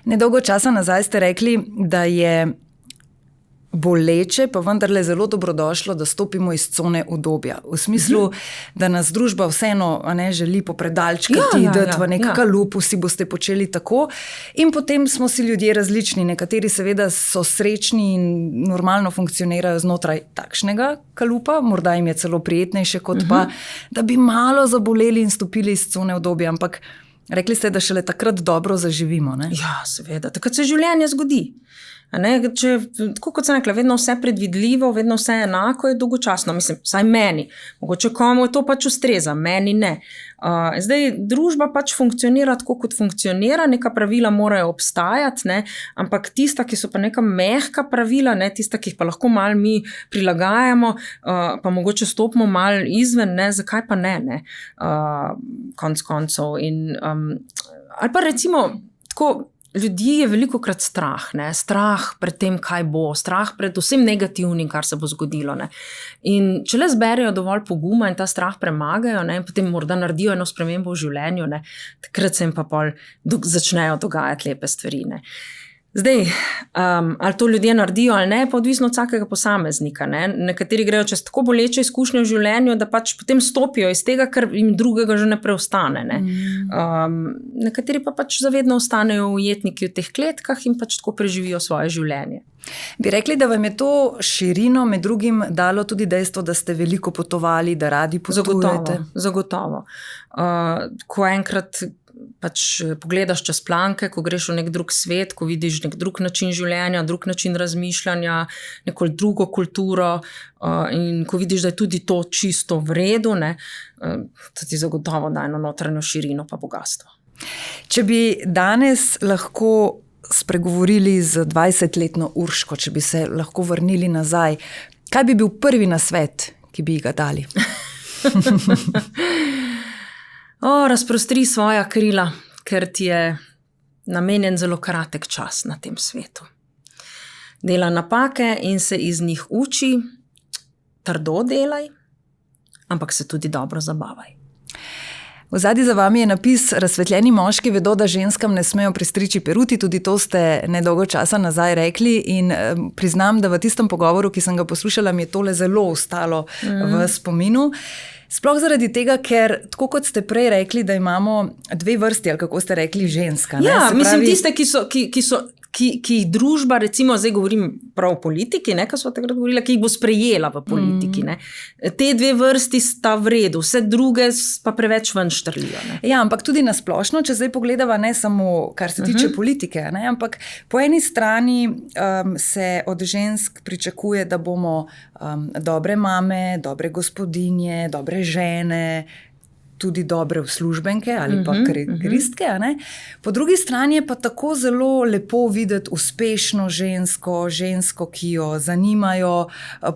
Nedolgo časa nazaj ste rekli, da je boleče, pa vendarle zelo dobrodošlo, da stopimo iz cone udobja. V smislu, da nas družba vseeno želi popredalčkati, dati v nek kalup, vsi boste počeli tako. In potem smo si ljudje različni. Nekateri seveda so srečni in normalno funkcionirajo znotraj takšnega kalupa, morda jim je celo prijetnejše, kot pa, da bi malo zaboleli in stopili iz cone udobja. Ampak rekli ste, da šele takrat dobro zaživimo, ne? Ja, seveda. Takrat se življenje zgodi. Če, tako kot sem rekla, vedno vse predvidljivo, vedno vse enako je dolgočasno. Mislim, vsaj meni. Mogoče komu to pač ustreza, meni ne. Zdaj, družba pač funkcionira tako, kot funkcionira, neka pravila morajo obstajati, ne? Ampak tista, ki so pa neka mehka pravila, ne? Tista, ki jih pa lahko malo mi prilagajamo, pa mogoče stopimo malo izven, ne? Zakaj pa ne? Konec koncev. Ali pa recimo tako, ljudi je velikokrat strah, ne? Strah pred tem, kaj bo, strah pred vsem negativnim, kar se bo zgodilo. Ne? In če le zberejo dovolj poguma in ta strah premagajo, ne? In potem morda naredijo eno spremembo v življenju, ne? Takrat se jim pa pol začnejo dogajati lepe stvari. Ne? Zdaj, ali to ljudje naredijo ali ne, pa odvisno od vsakega posameznika. Ne? Nekateri grejo čez tako boleče izkušnje v življenju, da pač potem stopijo iz tega, ker jim drugega že ne preostane. Ne? Nekateri pa pač zavedno ostanejo ujetniki v teh kletkah in pač tako preživijo svoje življenje. Bi rekli, da vam je to širino med drugim dalo tudi dejstvo, da ste veliko potovali, da radi potujete? Zagotovo. Ko enkrat pač pogledaš čez planke, ko greš v nek drug svet, ko vidiš nek drug način življenja, drug način razmišljanja, neko drugo kulturo in ko vidiš, da je tudi to čisto v redu, ne, to ti zagotovo da eno notranjo širino pa bogatstvo. Če bi danes lahko spregovorili z 20-letno Urško, če bi se lahko vrnili nazaj, kaj bi bil prvi nasvet, ki bi ga dali? Razprostri svoja krila, ker ti je namenjen zelo kratek čas na tem svetu. Dela napake in se iz njih uči, trdo delaj, ampak se tudi dobro zabavaj. V zadnji za vami je napis: razsvetljeni moški vedo, da ženskam ne smejo pristriči peruti, tudi to ste nedolgo časa nazaj rekli in priznam, da v tistem pogovoru, ki sem ga poslušala, mi je tole zelo ostalo v spominu. Sploh zaradi tega, ker, tako kot ste prej rekli, da imamo dve vrsti, ali kako ste rekli, ženska. Ne? Ja, mislim, tiste, ki jih družba, recimo, zdaj govorim prav o politiki, ne, ko smo takrat govorili, ki jih bo sprejela v politiki. Ne. Te dve vrsti sta v redu, vse druge pa preveč ven štrlijo. Ne. Ja, ampak tudi na splošno, če zdaj pogledava ne samo, kar se tiče politike, ne, ampak po eni strani se od žensk pričakuje, da bomo dobre mame, dobre gospodinje, dobre žene, tudi dobre uslužbenke ali pa karistke. Po drugi strani je pa tako zelo lepo videti uspešno žensko, ki jo zanimajo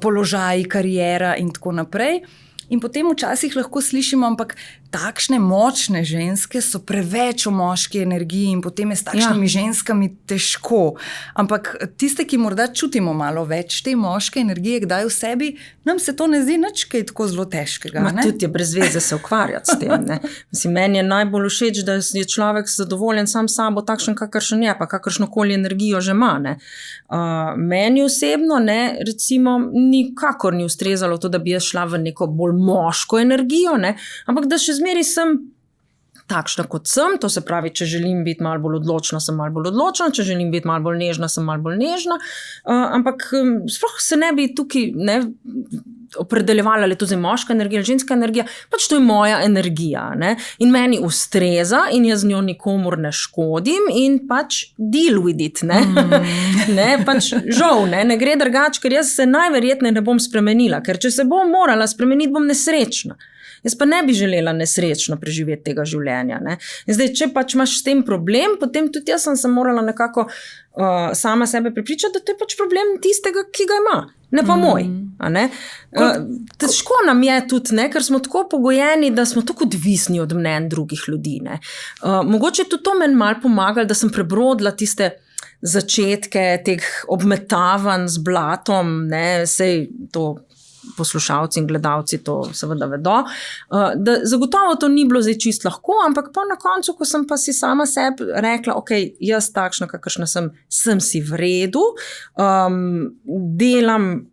položaji, kariera in tako naprej. In potem včasih lahko slišimo, ampak takšne močne ženske so preveč v moški energiji in potem je s takšnimi ženskami težko. Ampak tiste, ki morda čutimo malo več te moške energije, kdaj v sebi, nam se to ne zdi nič kaj tako zelo težkega. Tudi je brez veze se ukvarjati s tem. Ne? Mislim, meni je najbolj všeč, da je človek zadovoljen sam sabo takšen, kakršen je, pa kakršnokoli energijo že ima. Ne? Meni osebno, ne, recimo, nikakor ni ustrezalo to, da bi jaz šla v neko bolj moško energijo, ne? Ampak da še zmeri sem takšna, kot sem, to se pravi, če želim biti malo bolj odločna, sem malo bolj odločna, če želim biti malo bolj nežna, sem malo bolj nežna, ampak sploh se ne bi tukaj opredeljevala, ali to je moška energija ali ženska energija, pač to je moja energija, ne? In meni ustreza in jaz z njo nikomur ne škodim in pač deal with it, ne? Ne, pač žal, ne gre drugače, ker jaz se najverjetneje ne bom spremenila, ker če se bom morala spremeniti, bom nesrečna. Jaz pa ne bi želela nesrečno preživeti tega življenja. Ne? In zdaj, če pač imaš s tem problem, potem tudi jaz sem se morala nekako sama sebe prepričati, da to je pač problem tistega, ki ga ima, ne pa moj. Ne? Težko nam je tudi, ne? Ker smo tako pogojeni, da smo tako odvisni od mnenj drugih ljudi. Ne? Mogoče tudi to meni malo pomagalo, da sem prebrodila tiste začetke teh obmetavanj z blatom, ne? Sej to poslušalci in gledalci to seveda vedo, da zagotovo to ni bilo zdaj čist lahko, ampak pa na koncu, ko sem pa si sama sebi rekla, ok, jaz takšna, kakršna sem si v redu, delam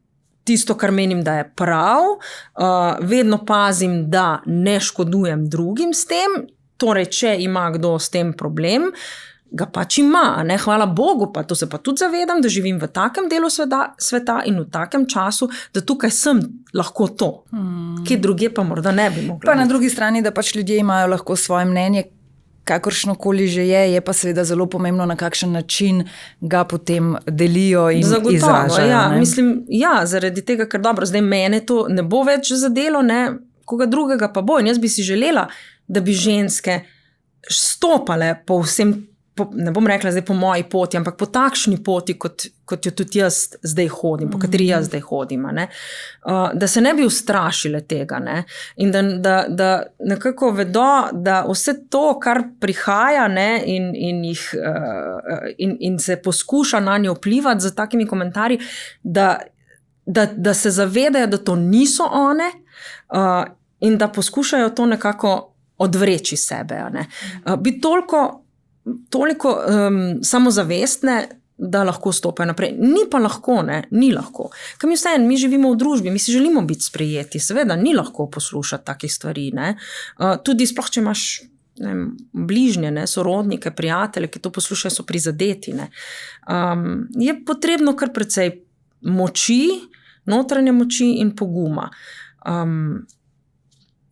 tisto, kar menim, da je prav, vedno pazim, da ne škodujem drugim s tem, torej, če ima kdo s tem problem, ga pač ima, ne? Hvala Bogu, pa to se pa tudi zavedam, da živim v takem delu sveta in v takem času, da tukaj sem lahko to, kje druge pa morda ne bi mogla. Pa na drugi strani, da pač ljudje imajo lahko svoje mnenje, kakršnokoli že je pa seveda zelo pomembno, na kakšen način ga potem delijo in zagotovo, izražajo. Ja, ne? mislim, zaradi tega, ker dobro, zdaj mene to ne bo več zadelo, ne, koga drugega pa bo in jaz bi si želela, da bi ženske stopale po vsem, ne bom rekla zdaj po moji poti, ampak po takšni poti, kot jo tudi jaz zdaj hodim, po kateri jaz zdaj hodim, ne? Da se ne bi ustrašile tega, ne? In da nekako vedo, da vse to, kar prihaja, ne? in se poskuša na njo vplivati z takimi komentarji, da se zavedajo, da to niso one, in da poskušajo to nekako odvreči sebe, ne? Biti toliko samozavestne, da lahko stopajo naprej. Ni pa lahko, ne? Ni lahko. Ker mi živimo v družbi, mi si želimo biti sprejeti, seveda ni lahko poslušati takih stvari, ne? Tudi sploh, če imaš bližnje, ne? Sorodnike, prijatelje, ki to poslušajo, so prizadeti, ne? Je potrebno kar precej moči, notranje moči in poguma.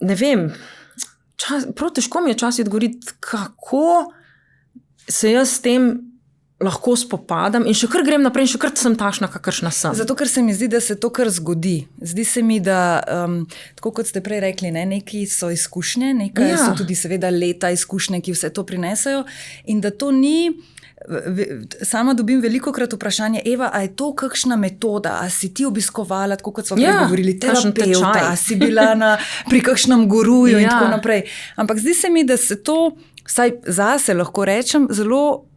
Ne vem, prav težko mi je časi odgovoriti, kako se jaz s tem lahko spopadam in še kar grem naprej in še kar sem takšna, kakršna sem. Zato, ker se mi zdi, da se to kar zgodi. Zdi se mi, da, tako kot ste prej rekli, ne, neki so izkušnje, nekaj so tudi seveda leta izkušnje, ki vse to prinesajo in da to ni. Sama dobim velikokrat vprašanje, Eva, a je to kakšna metoda, a si ti obiskovala, tako kot smo prej govorili, terapeuta, a si bila pri kakšnem guruju in tako naprej. Ampak zdi se mi, da se to, vsaj zase lahko rečem, zelo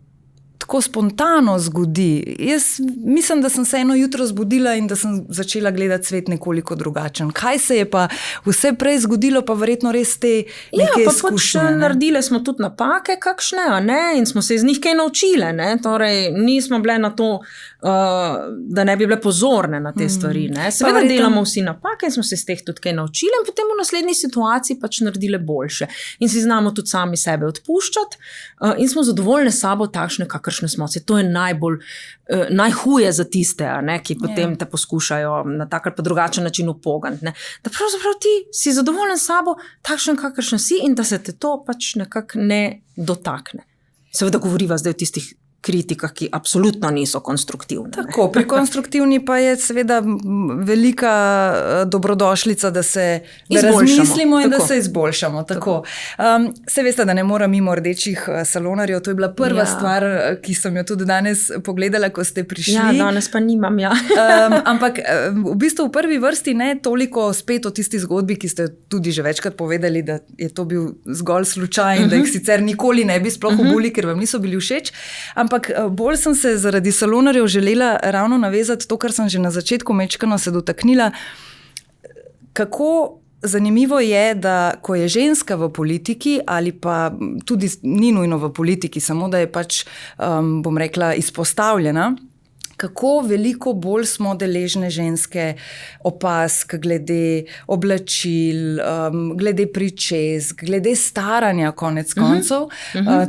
tako spontano zgodi. Jaz mislim, da sem se eno jutro zbudila in da sem začela gledati svet nekoliko drugačen. Kaj se je pa vse prej zgodilo, pa verjetno res te neke izkušnje. Ja, pa naredile smo tudi napake kakšne, a ne? In smo se iz njih kaj naučile, ne? Torej, nismo bile na to, da ne bi bile pozorne na te stvari, ne? Seveda delamo vsi napake in smo se iz teh tudi kaj naučili in potem v naslednji situaciji pač naredile boljše. In si znamo tudi sami sebe odpuščati in smo zadovoljne s sabo takšne, kakršne smo. To je najhuje za tiste, ne, ki potem te poskušajo na tak ali pa drugačen način upogant. Da pravzaprav ti si zadovoljen s sabo takšen, kakršen si in da se te to pač nekako ne dotakne. Seveda govoriva zdaj o tistih kritikah, ki absolutno niso konstruktivne. Tako, pri konstruktivni pa je seveda velika dobrodošlica, da razmislimo in da se izboljšamo. Tako. Se veste, da ne moram mimo rdečih salonarjev, to je bila prva stvar, ki sem jo tudi danes pogledala, ko ste prišli. Ja, danes pa nimam, Ampak v bistvu v prvi vrsti ne toliko spet o tisti zgodbi, ki ste tudi že večkrat povedali, da je to bil zgolj slučaj in da jih sicer nikoli ne bi sploh obuli, ker vam niso bili všeč. Ampak bolj sem se zaradi salonarjev želela ravno navezati to, kar sem že na začetku mečkano se dotaknila. Kako zanimivo je, da ko je ženska v politiki ali pa tudi ni nujno v politiki, samo da je pač, bom rekla, izpostavljena, kako veliko bolj smo deležne ženske opazk glede oblačil, glede pričesk, glede staranja konec koncev.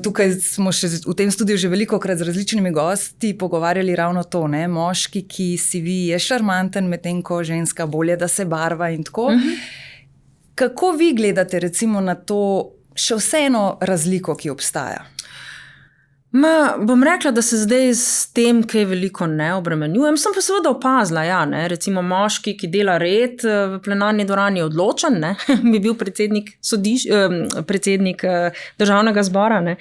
Tukaj smo še v tem studiu že velikokrat z različnimi gosti pogovarjali ravno to, ne? Moški, ki sivi, je šarmanten, medtem ko ženska bolje, da se barva in tako. Kako vi gledate recimo na to še vseeno razliko, ki obstaja? Bom rekla, da se zdaj s tem kaj veliko ne obremenjujem. Sem pa seveda opazila, recimo moški, ki dela red v plenarni dvorani odločen, ne, bi bil predsednik državnega zbora, ne,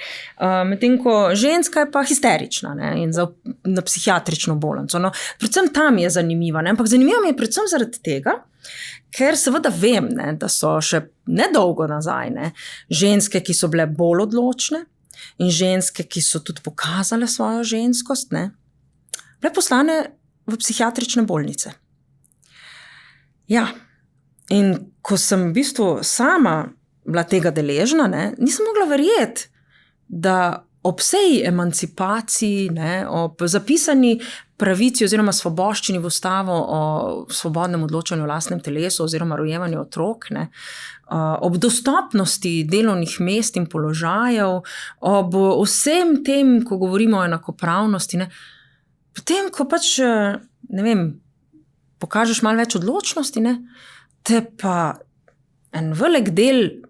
medtem ko ženska je pa histerična, ne, in na psihiatrično bolnico. No, predvsem tam je zanimiva, ne, ampak zanimiva mi je predvsem zaradi tega, ker seveda vem, ne, da so še nedolgo nazaj, ne, ženske, ki so bile bolj odločne, in ženske, ki so tudi pokazale svojo ženskost, ne, bile poslane v psihiatrične bolnice. Ja, in ko sem v bistvu sama bila tega deležna, nisem mogla verjeti, da ob vsej emancipaciji, ob zapisani pravici oziroma svoboščini v ustavo o svobodnem odločanju o lastnem telesu oziroma rojevanju otrok, ob dostopnosti delovnih mest in položajev, ob vsem tem, ko govorimo o enakopravnosti, potem, ko pač, pokažeš malo več odločnosti, te pa en velik del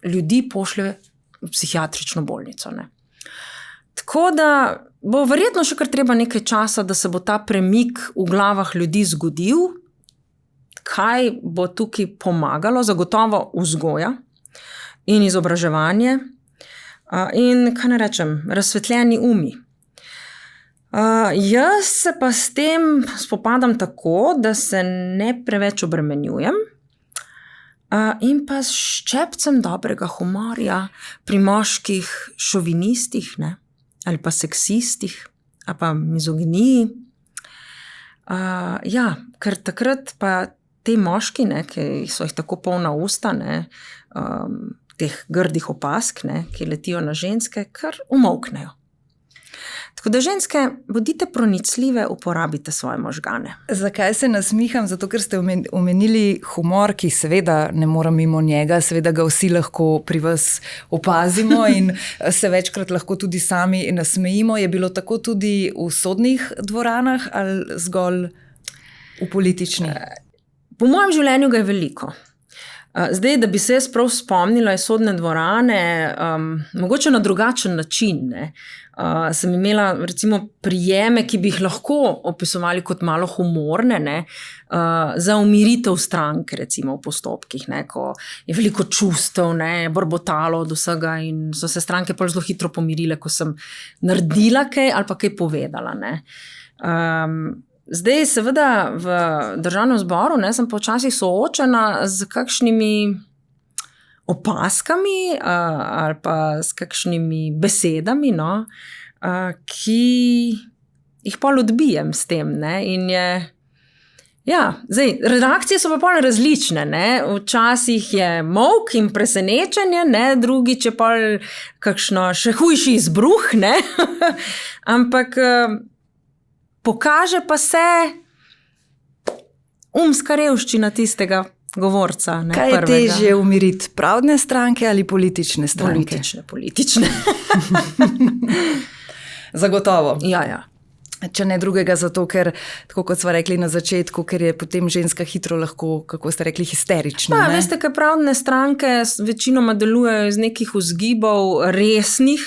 ljudi pošlje v psihiatrično bolnico, Tako da bo verjetno še kar treba nekaj časa, da se bo ta premik v glavah ljudi zgodil. Kaj bo tukaj pomagalo? Zagotovo vzgoja in izobraževanje in, kaj ne rečem, razsvetljeni umi. Jaz se pa s tem spopadam tako, da se ne preveč obremenjujem in pa s ščepcem dobrega humorja pri moških šovinistih, ali pa seksistih, ali pa mizoginiji. Ker takrat pa te moški, ki so jih tako polna usta, teh grdih opask, ki letijo na ženske, kar umolknejo. Tako da ženske, bodite pronicljive, uporabite svoje možgane. Zakaj se nasmiham? Zato, ker ste omenili humor, ki seveda ne morem mimo njega, seveda ga vsi lahko pri vas opazimo in se večkrat lahko tudi sami nasmejimo. Je bilo tako tudi v sodnih dvoranah ali zgolj v političnih? Po mojem življenju ga je veliko. Zdaj, da bi se jaz prav spomnila iz sodne dvorane, mogoče na drugačen način, sem imela recimo prijeme, ki bi jih lahko opisovali kot malo humorne, za umiritev stranke, recimo v postopkih, ko je veliko čustev, brbotalo od vsega in so se stranke pol zelo hitro pomirile, ko sem naredila kaj ali pa kaj povedala, Zdaj, seveda, v Državnem zboru sem počasih soočena z kakšnimi opaskami ali pa s kakšnimi besedami, ki jih pol odbijem s tem, in je, zdaj, reakcije so pa pol različne, Včasih je molk in presenečenje, drugič je pol kakšno še hujši izbruh, ampak pokaže pa se umska revščina tistega govorca. Kaj je težje umiriti, pravdne stranke ali politične stranke? Politične. Zagotovo. Ja. Če ne drugega zato, ker, tako kot smo rekli na začetku, ker je potem ženska hitro lahko, kako ste rekli, histerična. Veste, kaj pravdne stranke večinoma delujejo iz nekih vzgibov resnih,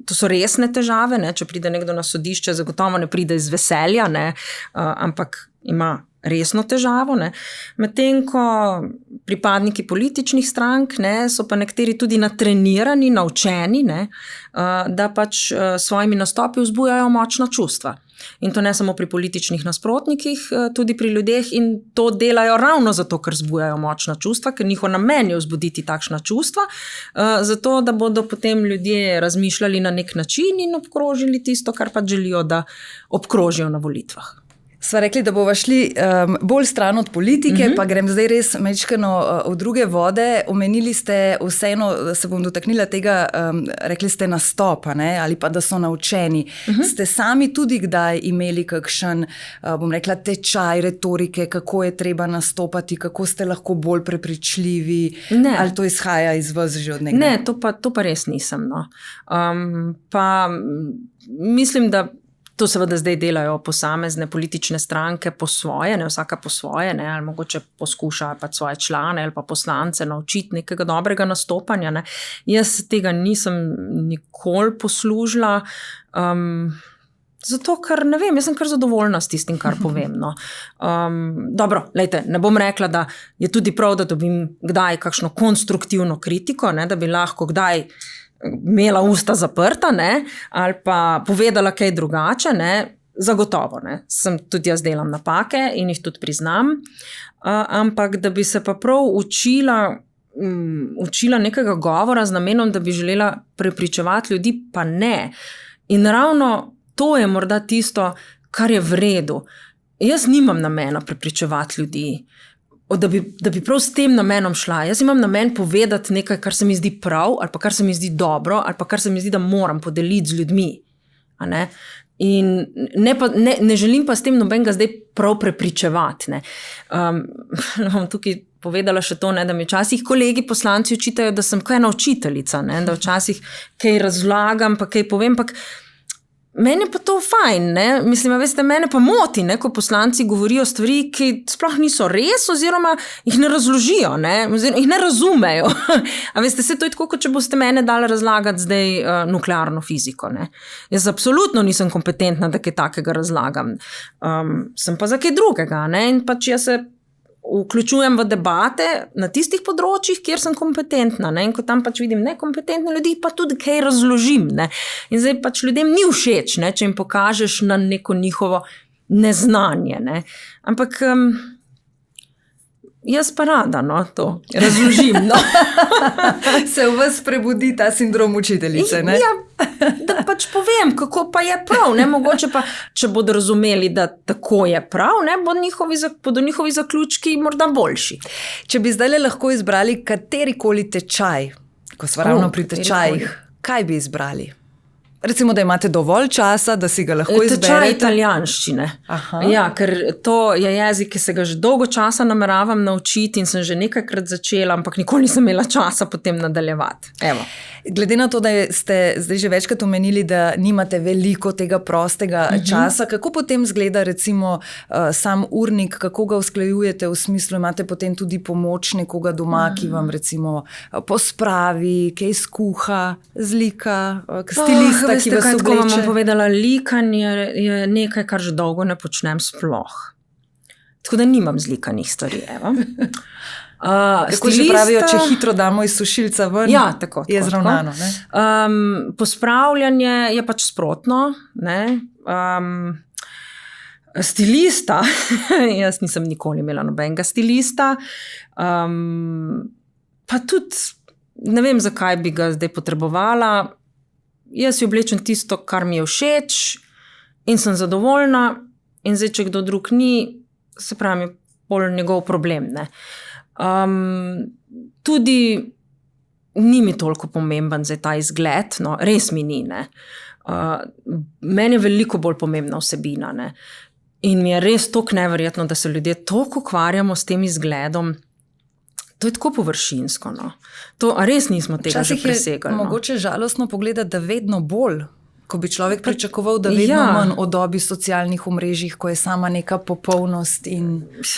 to so resne težave, če pride nekdo na sodišče, zagotovo ne pride iz veselja, ampak ima resno težavo, medtem ko pripadniki političnih strank so pa nekateri tudi natrenirani, naučeni, da pač svojimi nastopi vzbujajo močna čustva. In to ne samo pri političnih nasprotnikih, tudi pri ljudeh, in to delajo ravno zato, ker vzbujajo močna čustva, ker njihov namen je vzbuditi takšna čustva, zato da bodo potem ljudje razmišljali na nek način in obkrožili tisto, kar pa želijo, da obkrožijo na volitvah. Sva rekli, da bova šli bolj stran od politike, pa grem zdaj res majčkeno v druge vode. Omenili ste vseeno, da se bom dotaknila tega, rekli ste nastopa, ali pa da so naučeni. Ste sami tudi kdaj imeli kakšen, bom rekla, tečaj retorike, kako je treba nastopati, kako ste lahko bolj prepričljivi? Ne. Ali to izhaja iz vas že od nekaj? Ne, to pa res nisem. Pa mislim, da to seveda zdaj delajo posamezne politične stranke po svoje, vsaka po svoje, ali mogoče poskuša pa svoje člane ali pa poslance naučiti nekega dobrega nastopanja. Jaz tega nisem nikoli poslužila, zato ker ne vem, jaz sem kar zadovoljna s tistim, kar povem. Dobro, lejte, ne bom rekla, da je tudi prav, da dobim kdaj kakšno konstruktivno kritiko, da bi lahko kdaj imela usta zaprta, ali pa povedala kaj drugače, zagotovo, sem tudi jaz delam napake in jih tudi priznam, ampak da bi se pa prav učila nekega govora z namenom, da bi želela prepričevati ljudi, pa ne. In ravno to je morda tisto, kar je v redu. jaz nimam namena prepričevati ljudi, da bi prav s tem namenom šla. Jaz imam namen povedati nekaj, kar se mi zdi prav, ali pa kar se mi zdi dobro, ali pa kar se mi zdi, da moram podeliti z ljudmi. A ne? In ne želim pa s tem nobenega zdaj prav prepričevati. Ne? Bom tukaj povedala še to, ne, da mi včasih kolegi poslanci očitajo, da sem kot ena učiteljica, ne, da včasih kaj razlagam, pa kaj povem, pa meni pa to fajn, ne, mislim, veste, mene pa moti, ne, ko poslanci govorijo stvari, ki sploh niso res, oziroma jih ne razložijo, ne, oziroma jih ne razumejo. A veste, se to je tako, kot če boste mene dali razlagati zdaj nuklearno fiziko, ne. Jaz absolutno nisem kompetentna, da kaj takega razlagam. Sem pa za kaj drugega, ne, in pač jaz se vključujem v debate na tistih področjih, kjer sem kompetentna, ne? In ko tam pač vidim nekompetentne ljudi, pa tudi kaj razložim. Ne? In zdaj pač ljudem ni všeč, ne? Če jim pokažeš na neko njihovo neznanje. Ne? Ampak jaz pa rada to razložim. No? Se v vas prebudi ta sindrom učiteljice, ne? Ja, da pač povem, kako pa je prav. Ne? Mogoče pa, če bodo razumeli, da tako je prav, ne? Bodo njihovi zaključki morda boljši. Če bi zdaj lahko izbrali katerikoli tečaj, ko smo ravno pri tečajih, kaj bi izbrali? Recimo, da imate dovolj časa, da si ga lahko izberete. Tečaj italijanščine. Ja, ker to je jezik, ki se ga že dolgo časa nameravam naučiti in sem že nekajkrat začela, ampak nikoli nisem imela časa potem nadaljevati. Evo. Glede na to, da ste zdaj že večkrat omenili, da nimate veliko tega prostega časa, kako potem zgleda recimo sam urnik, kako ga usklajujete v smislu, imate potem tudi pomoč nekoga doma, ki vam recimo pospravi, kaj skuha, zlika, stilista, ki vas obleče. Tako vam povedala, likanje je nekaj, kar že dolgo ne počnem sploh. Tako da nimam zlikanih stvari, evo. Kako že pravijo, če hitro damo iz sušilca ven, ja, tako, je zravnano. Ne? Pospravljanje je pač sprotno. Ne? Stilista, jaz nisem nikoli imela nobenega stilista, pa tudi ne vem, zakaj bi ga zdaj potrebovala. Jaz si oblečem tisto, kar mi je všeč in sem zadovoljna, in zdaj, če kdo drug ni, se pravi, bolj njegov problem. Ne? Tudi ni mi toliko pomemben za ta izgled, no, res mi ni. Ne? Meni je veliko bolj pomembna vsebina. Ne? In mi je res toliko neverjetno, da se ljudje toliko ukvarjamo s tem izgledom. To je tako površinsko. No. To res nismo tega že presegali. Mogoče žalostno pogledati, da vedno bolj, ko bi človek pričakoval, da vedno manj o dobi socialnih omrežjih, ko je sama neka popolnost.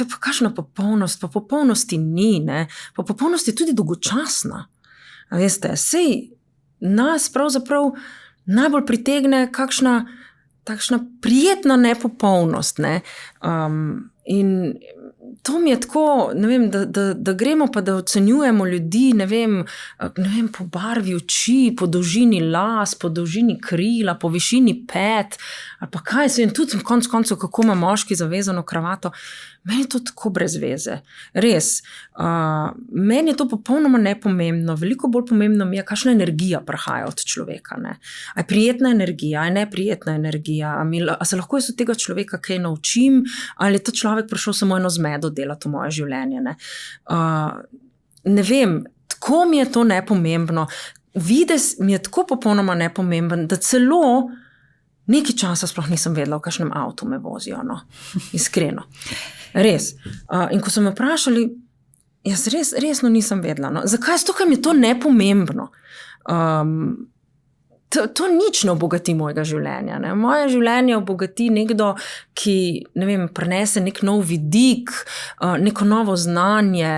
Pa kakšna popolnost? Pa popolnosti ni. Ne? Pa popolnost je tudi dolgočasna. A veste, sej nas pravzaprav najbolj pritegne kakšna takšna prijetna nepopolnost. Ne? In to mi je tako, ne vem, da gremo pa da ocenjujemo ljudi, ne vem, po barvi oči, po dolžini las, po dolžini krila, po višini pet, ali pa kaj se, in tudi konec koncev, kako ima moški zavezano kravato. Meni je to tako brez veze. Res. Meni je to popolnoma nepomembno. Veliko bolj pomembno mi je, kakšna energija prihaja od človeka. Ne? A je prijetna energija, a je neprijetna energija, a se lahko jaz od tega človeka kaj naučim, ali je ta človek prišel samo eno zmedo delati v moje življenje. Ne vem, tako mi je to nepomembno. Videz mi je tako popolnoma nepomemben, da celo nekaj časa sploh nisem vedela, v kakšnem avtu me vozijo. No? Iskreno. Res. In ko so me vprašali, jaz resno nisem vedela. No? Zakaj? Zato, ker mi je to nepomembno. To nič ne obogati mojega življenja. Ne? Moje življenje obogati nekdo, ki, ne vem, prinese nek nov vidik, neko novo znanje,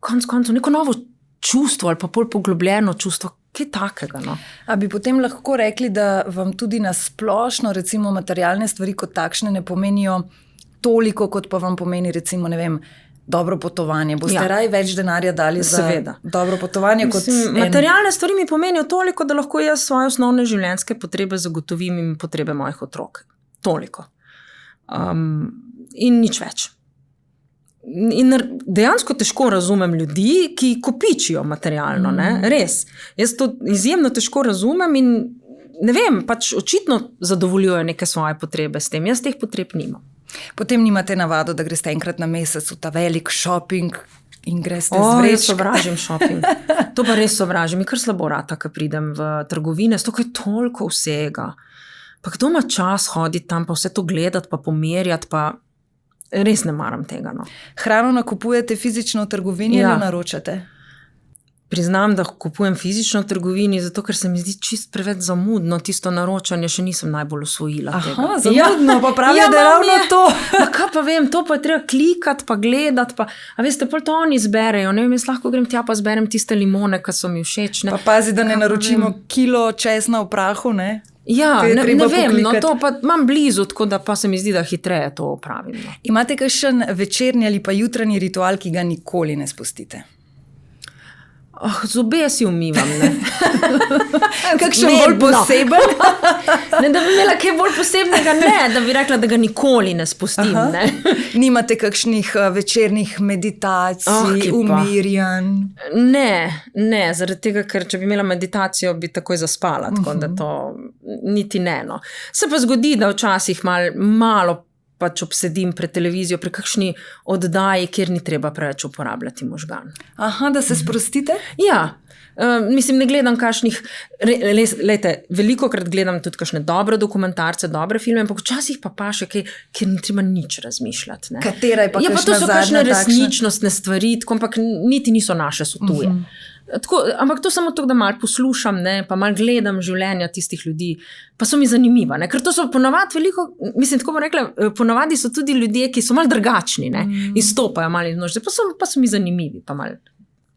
konec koncev neko novo čustvo ali pa bolj poglobljeno čustvo. Kaj takega, no? A bi potem lahko rekli, da vam tudi na splošno, recimo, materialne stvari kot takšne ne pomenijo toliko, kot pa vam pomeni, recimo, ne vem, dobro potovanje. Boste raje več denarja dali za dobro potovanje? Materialne stvari mi pomenijo toliko, da lahko jaz svoje osnovne življenjske potrebe zagotovim in potrebe mojih otrok. Toliko. In nič več. In dejansko težko razumem ljudi, ki kopičijo materialno. Ne? Res. Jaz to izjemno težko razumem in ne vem, pač očitno zadovoljujejo neke svoje potrebe s tem. Jaz teh potreb nimam. Potem nimate navado, da greste enkrat na mesec v ta velik šoping in greste z vrečko. Jaz sovražim šoping. To pa res sovražim. Mi kar slabo rata, ko pridem v trgovine, zato je toliko vsega. Pa kdo ima čas hoditi tam, pa vse to gledati, pa pomerjati, pa res ne maram tega. No. Hrano nakupujete fizično v trgovini ali naročate? Priznam, da kupujem fizično v trgovini, zato ker se mi zdi čist preveč zamudno, tisto naročanje še nisem najbolj usvojila tega. Aha, zamudno, pa pravi, da je ravno to. Kaj pa vem, to pa je treba klikati, pa gledati, pa, a veste, pol to oni zberejo, ne vem, jaz lahko grem tja, pa zberem tiste limone, ki so mi všeč. Ne? Pa pazi, da ne naročimo kilo česna v prahu, ne? Ja, ne vem, no to pa imam blizu, tako da pa se mi zdi, da hitreje to opravim. No. Imate kakšen večerni ali pa jutranji ritual, ki ga nikoli ne spustite? Zobe si umivam, ne. Kakšen bolj poseben? Ne, da bi imela kaj bolj posebnega, ne, da bi rekla, da ga nikoli ne spustim. Ne. Nimate kakšnih večernih meditacij, umirjanj? Ne, zaradi tega, ker če bi imela meditacijo, bi takoj zaspala, tako da to niti ne. No. Se pa zgodi, da včasih malo pač obsedim pred televizijo, pri kakšni oddaji, kjer ni treba preveč uporabljati možgan. Aha, da se sprostite? Ja, mislim, ne gledam kakšnih, lejte, velikokrat gledam tudi kakšne dobre dokumentarce, dobre filme, ampak včasih pa še kaj, kjer ni treba nič razmišljati. Ne. Katera je pa kakšna zadnja takšna? Ja, pa to so kakšne resničnostne stvari, tako, ampak niti niso naše, so tuje. Tako, ampak to samo to, da malo poslušam, ne, pa malo gledam življenja tistih ljudi, pa so mi zanimiva, ne, ker to so ponavadi veliko, mislim, tako bom rekla, ponavadi so tudi ljudje, ki so malo drugačni, ne, izstopajo malo iz množice, pa so mi zanimivi, pa malo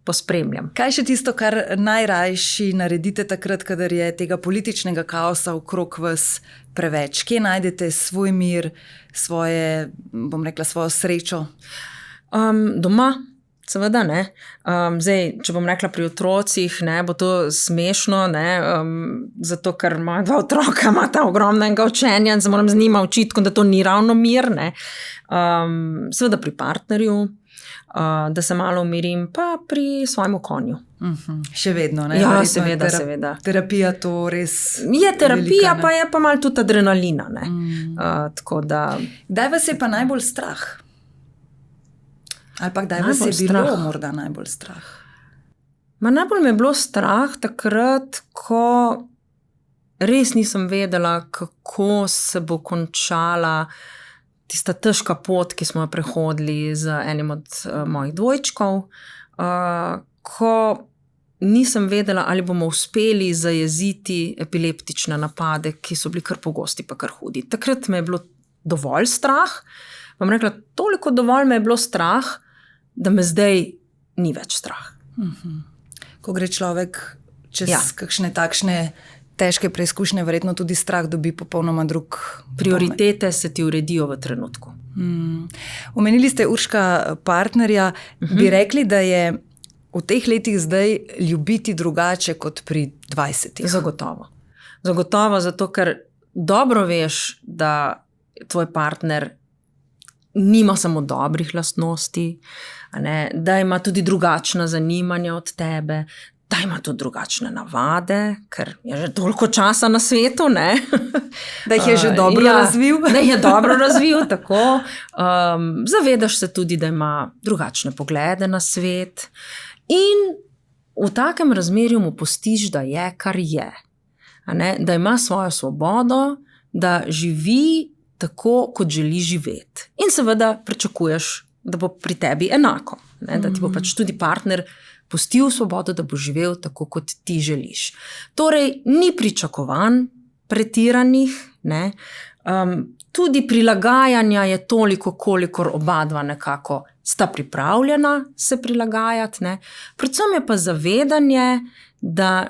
pospremljam. Kaj še tisto, kar najrajši naredite takrat, kadar je tega političnega kaosa okrog vas preveč? Kje najdete svoj mir, svoje, bom rekla, svojo srečo? Doma. Seveda ne. Zdaj, če bom rekla pri otrocih, ne, bo to smešno, ne, zato ker ima 2 otroka, ima ta ogromnega učenja in se moram z njima učiti, da to ni ravno mir. Ne. Seveda pri partnerju, da se malo umirim, pa pri svojemu konju. Še vedno, ne? Ja, seveda. Terapija to res je terapija, velika, pa je pa malo tudi adrenalina. Ne. Tako da... Kdaj vas je pa najbolj strah? Ali pa kdaj vas je bilo morda najbolj strah? Najbolj me je bilo strah takrat, ko res nisem vedela, kako se bo končala tista težka pot, ki smo jo prehodili z enim od mojih dvojčkov, ko nisem vedela, ali bomo uspeli zajeziti epileptične napade, ki so bili kar pogosti pa kar hudi. Takrat me je bilo dovolj strah, bom rekla, toliko dovolj me je bilo strah, da me zdaj ni več strah. Ko gre človek čez kakšne takšne težke preizkušnje, verjetno tudi strah dobi popolnoma drug... Prioritete se ti uredijo v trenutku. Omenili ste Urška partnerja. Bi rekli, da je v teh letih zdaj ljubiti drugače kot pri 20-ih? Zagotovo, zato ker dobro veš, da tvoj partner nima samo dobrih lastnosti, da ima tudi drugačna zanimanja od tebe, da ima tudi drugačne navade, ker je že toliko časa na svetu, ne? Da jih je že dobro razvil. Da jih je dobro razvil, tako. Zavedaš se tudi, da ima drugačne poglede na svet in v takem razmerju mu pustiš, da je, kar je. Da ima svojo svobodo, da živi tako, kot želi živeti. In seveda pričakuješ, da bo pri tebi enako. Da ti bo pač tudi partner pustil svobodo, da bo živel tako, kot ti želiš. Torej, ni pričakovanj pretiranih, ne. Tudi prilagajanja je toliko, kolikor obadva nekako sta pripravljena se prilagajati. Ne. Predvsem je pa zavedanje, da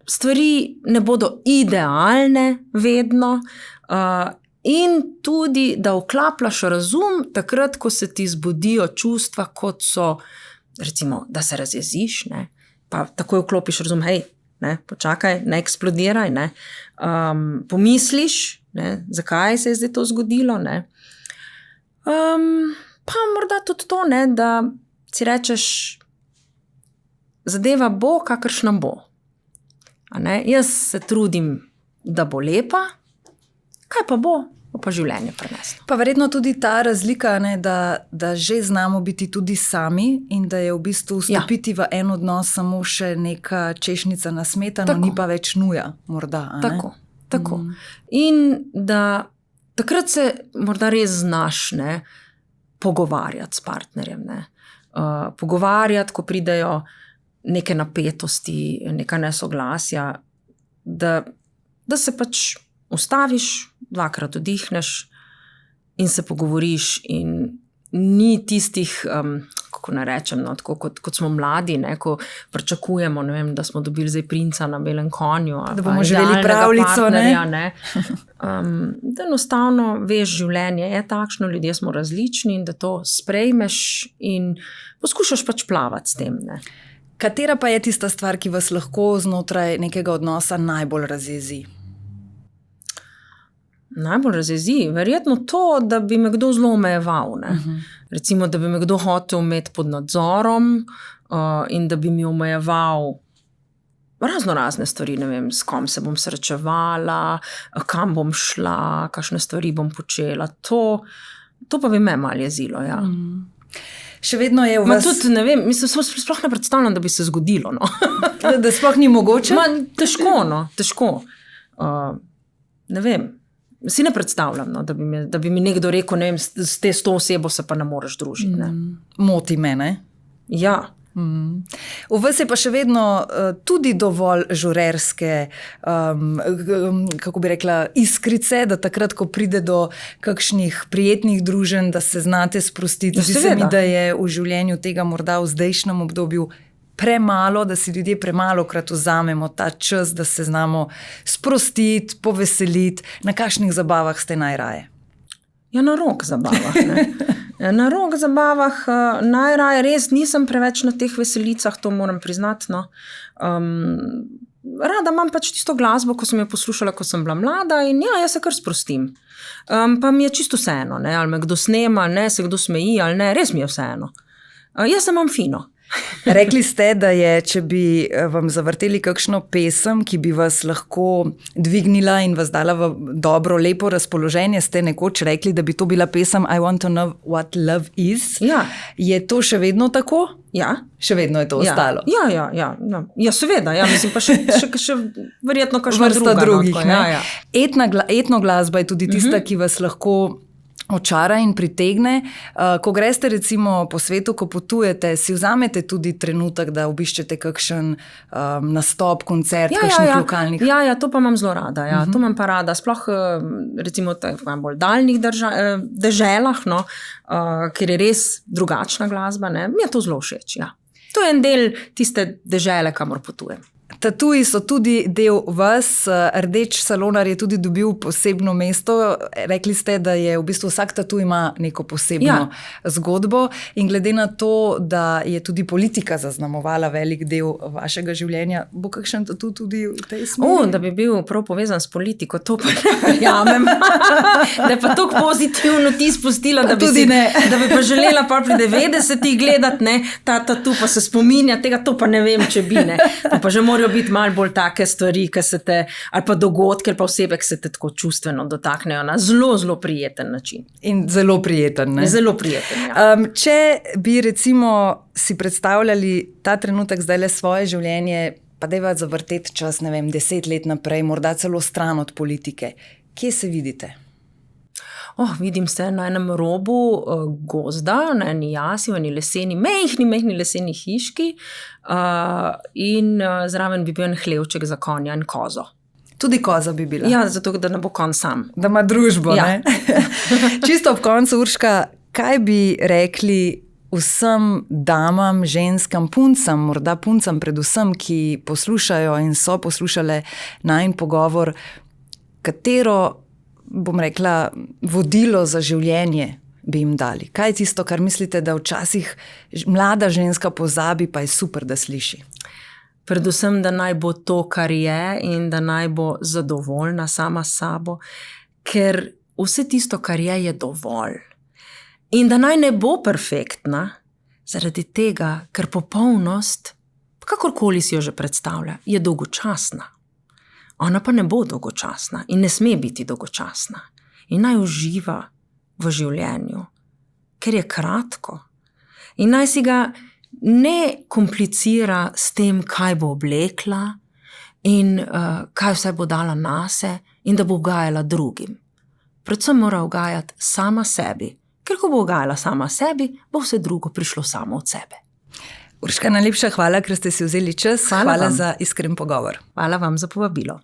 stvari ne bodo idealne vedno, in tudi, da vklapljaš razum takrat, ko se ti zbudijo čustva, kot so, recimo, da se razjeziš, ne, pa takoj vklopiš razum, hej, ne, počakaj, ne eksplodiraj, ne, pomisliš, ne, zakaj se je zdaj to zgodilo, ne, pa morda tudi to, ne, da si rečeš, zadeva bo, kakršna bo. Jaz se trudim da bo lepa, kaj pa bo pa življenje preneslo. Pa verjetno tudi ta razlika, ne, da že znamo biti tudi sami in da je v bistvu vstopiti v en odnos samo še neka češnjica na smetano, ni pa več nuja, morda. Tako. In da takrat se morda res znaš pogovarjati s partnerjem. Pogovarjati, ko pridejo neke napetosti, neka nesoglasja, da se pač ustaviš, dvakrat vdihneš in se pogovoriš in ni tistih, kako ne rečem, tako kot smo mladi, ko pričakujemo, da smo dobili zdaj princa na belem konju. Da bomo živeli pravljico. Da enostavno veš, življenje je takšno, ljudje smo različni in da to sprejmeš in poskušaš pač plavati s tem. Katera pa je tista stvar, ki vas lahko znotraj nekega odnosa najbolj razjezi? Najbolj razjezi? Verjetno to, da bi me kdo zelo omejeval. Recimo, da bi me kdo hotel imeti pod nadzorom in da bi mi omejeval razne stvari, ne vem, s kom se bom srečevala, kam bom šla, kakšne stvari bom počela. To pa bi me malo jezilo, ja. Še vedno je v vas... Tudi, ne vem, sploh ne predstavljam, da bi se zgodilo. Da sploh ni mogoče? Težko. Ne vem. Si ne predstavljam, da bi mi nekdo rekel, ne vem, s to osebo se pa ne moreš družiti. Moti me, ne? Ja. V vas je pa še vedno tudi dovolj žurerske, kako bi rekla, iskrice, da takrat, ko pride do kakšnih prijetnih druženj, da se znate sprostiti. Zdi se mi, da je v življenju tega morda v zdajšnjem obdobju premalo, da si ljudje premalokrat vzamemo ta čas, da se znamo sprostiti, poveseliti. Na kakšnih zabavah ste najraje? Ja, na rock zabavah. Na rock zabavah najraje res nisem preveč na teh veselicah, to moram priznati. Rada imam pač tisto glasbo, ko sem jo poslušala, ko sem bila mlada in jaz se kar sprostim. Pa mi je čisto vseeno, ali me kdo snema, ali ne, se kdo smeji, ali ne, res mi je vseeno. Jaz se imam fino. Rekli ste, da je, če bi vam zavrteli kakšno pesem, ki bi vas lahko dvignila in vas dala v dobro, lepo razpoloženje, ste nekoč rekli, da bi to bila pesem I Want to Know What Love Is. Ja. Je to še vedno tako? Ja. Še vedno je to ostalo? Ja. Ja, seveda, mislim pa še verjetno kakšna vrsta drugih. Ja. Etno glasba je tudi tista, ki vas lahko očara in pritegne. Ko greste recimo po svetu, ko potujete, si vzamete tudi trenutek, da obiščete kakšen nastop, koncert, kakšnih lokalnih? Ja, to pa imam zelo rada. Ja. To imam pa rada. Sploh recimo v bolj daljnih deželah, kjer je res drugačna glasba. Mi je to zelo všeč. Ja. To je en del tiste dežele, kamor potujem. Tatuji so tudi del vas. Rdeč salonar je tudi dobil posebno mesto. Rekli ste, da je v bistvu vsak tatu ima neko posebno zgodbo in glede na to, da je tudi politika zaznamovala velik del vašega življenja, bo kakšen tatu tudi v tej smeri? Da bi bil prav povezan s politiko, to pa ne verjamem. Da je pa toliko pozitivno ti spustila, da bi pa želela pa pri 90-ih gledati, ta tatu pa se spominja tega, to pa ne vem, če bi, To pa že morajo biti malo bolj take stvari, ali pa dogodke, ali pa osebe, ki se te tako čustveno dotaknejo na zelo, zelo prijeten način. In zelo prijeten, ne? Zelo prijeten, ja. Če bi recimo si predstavljali ta trenutek zdajle svoje življenje, pa dajva zavrteti čas, ne vem, 10 let naprej, morda celo stran od politike, kje se vidite? Vidim se na enem robu gozda, na eni jasi, v eni leseni, mehni leseni hiški in zraven bi bil en hlevček za konja in kozo. Tudi koza bi bila? Ja, zato da ne bo konj sam. Da ima družbo, ne? Čisto ob koncu, Urška, kaj bi rekli vsem damam, ženskam, puncam, morda puncam predvsem, ki poslušajo in so poslušale najin pogovor, katero, bom rekla, vodilo za življenje bi jim dali? Kaj je tisto, kar mislite, da včasih mlada ženska pozabi, pa je super, da sliši? Predvsem, da naj bo to, kar je in da naj bo zadovoljna sama s sabo, ker vse tisto, kar je dovolj. In da naj ne bo perfektna, zaradi tega, ker popolnost, kakorkoli si jo že predstavlja, je dolgočasna. ona pa ne bo dolgočasna in ne sme biti dolgočasna. In naj uživa v življenju, ker je kratko. In naj si ga ne komplicira s tem, kaj bo oblekla in kaj vse bo dala nase in da bo ugajala drugim. Predvsem mora ugajati sama sebi, ker ko bo ugajala sama sebi, bo vse drugo prišlo samo od sebe. Urška, najlepša hvala, ker ste si vzeli čas. Hvala vam za iskren pogovor. Hvala vam za povabilo.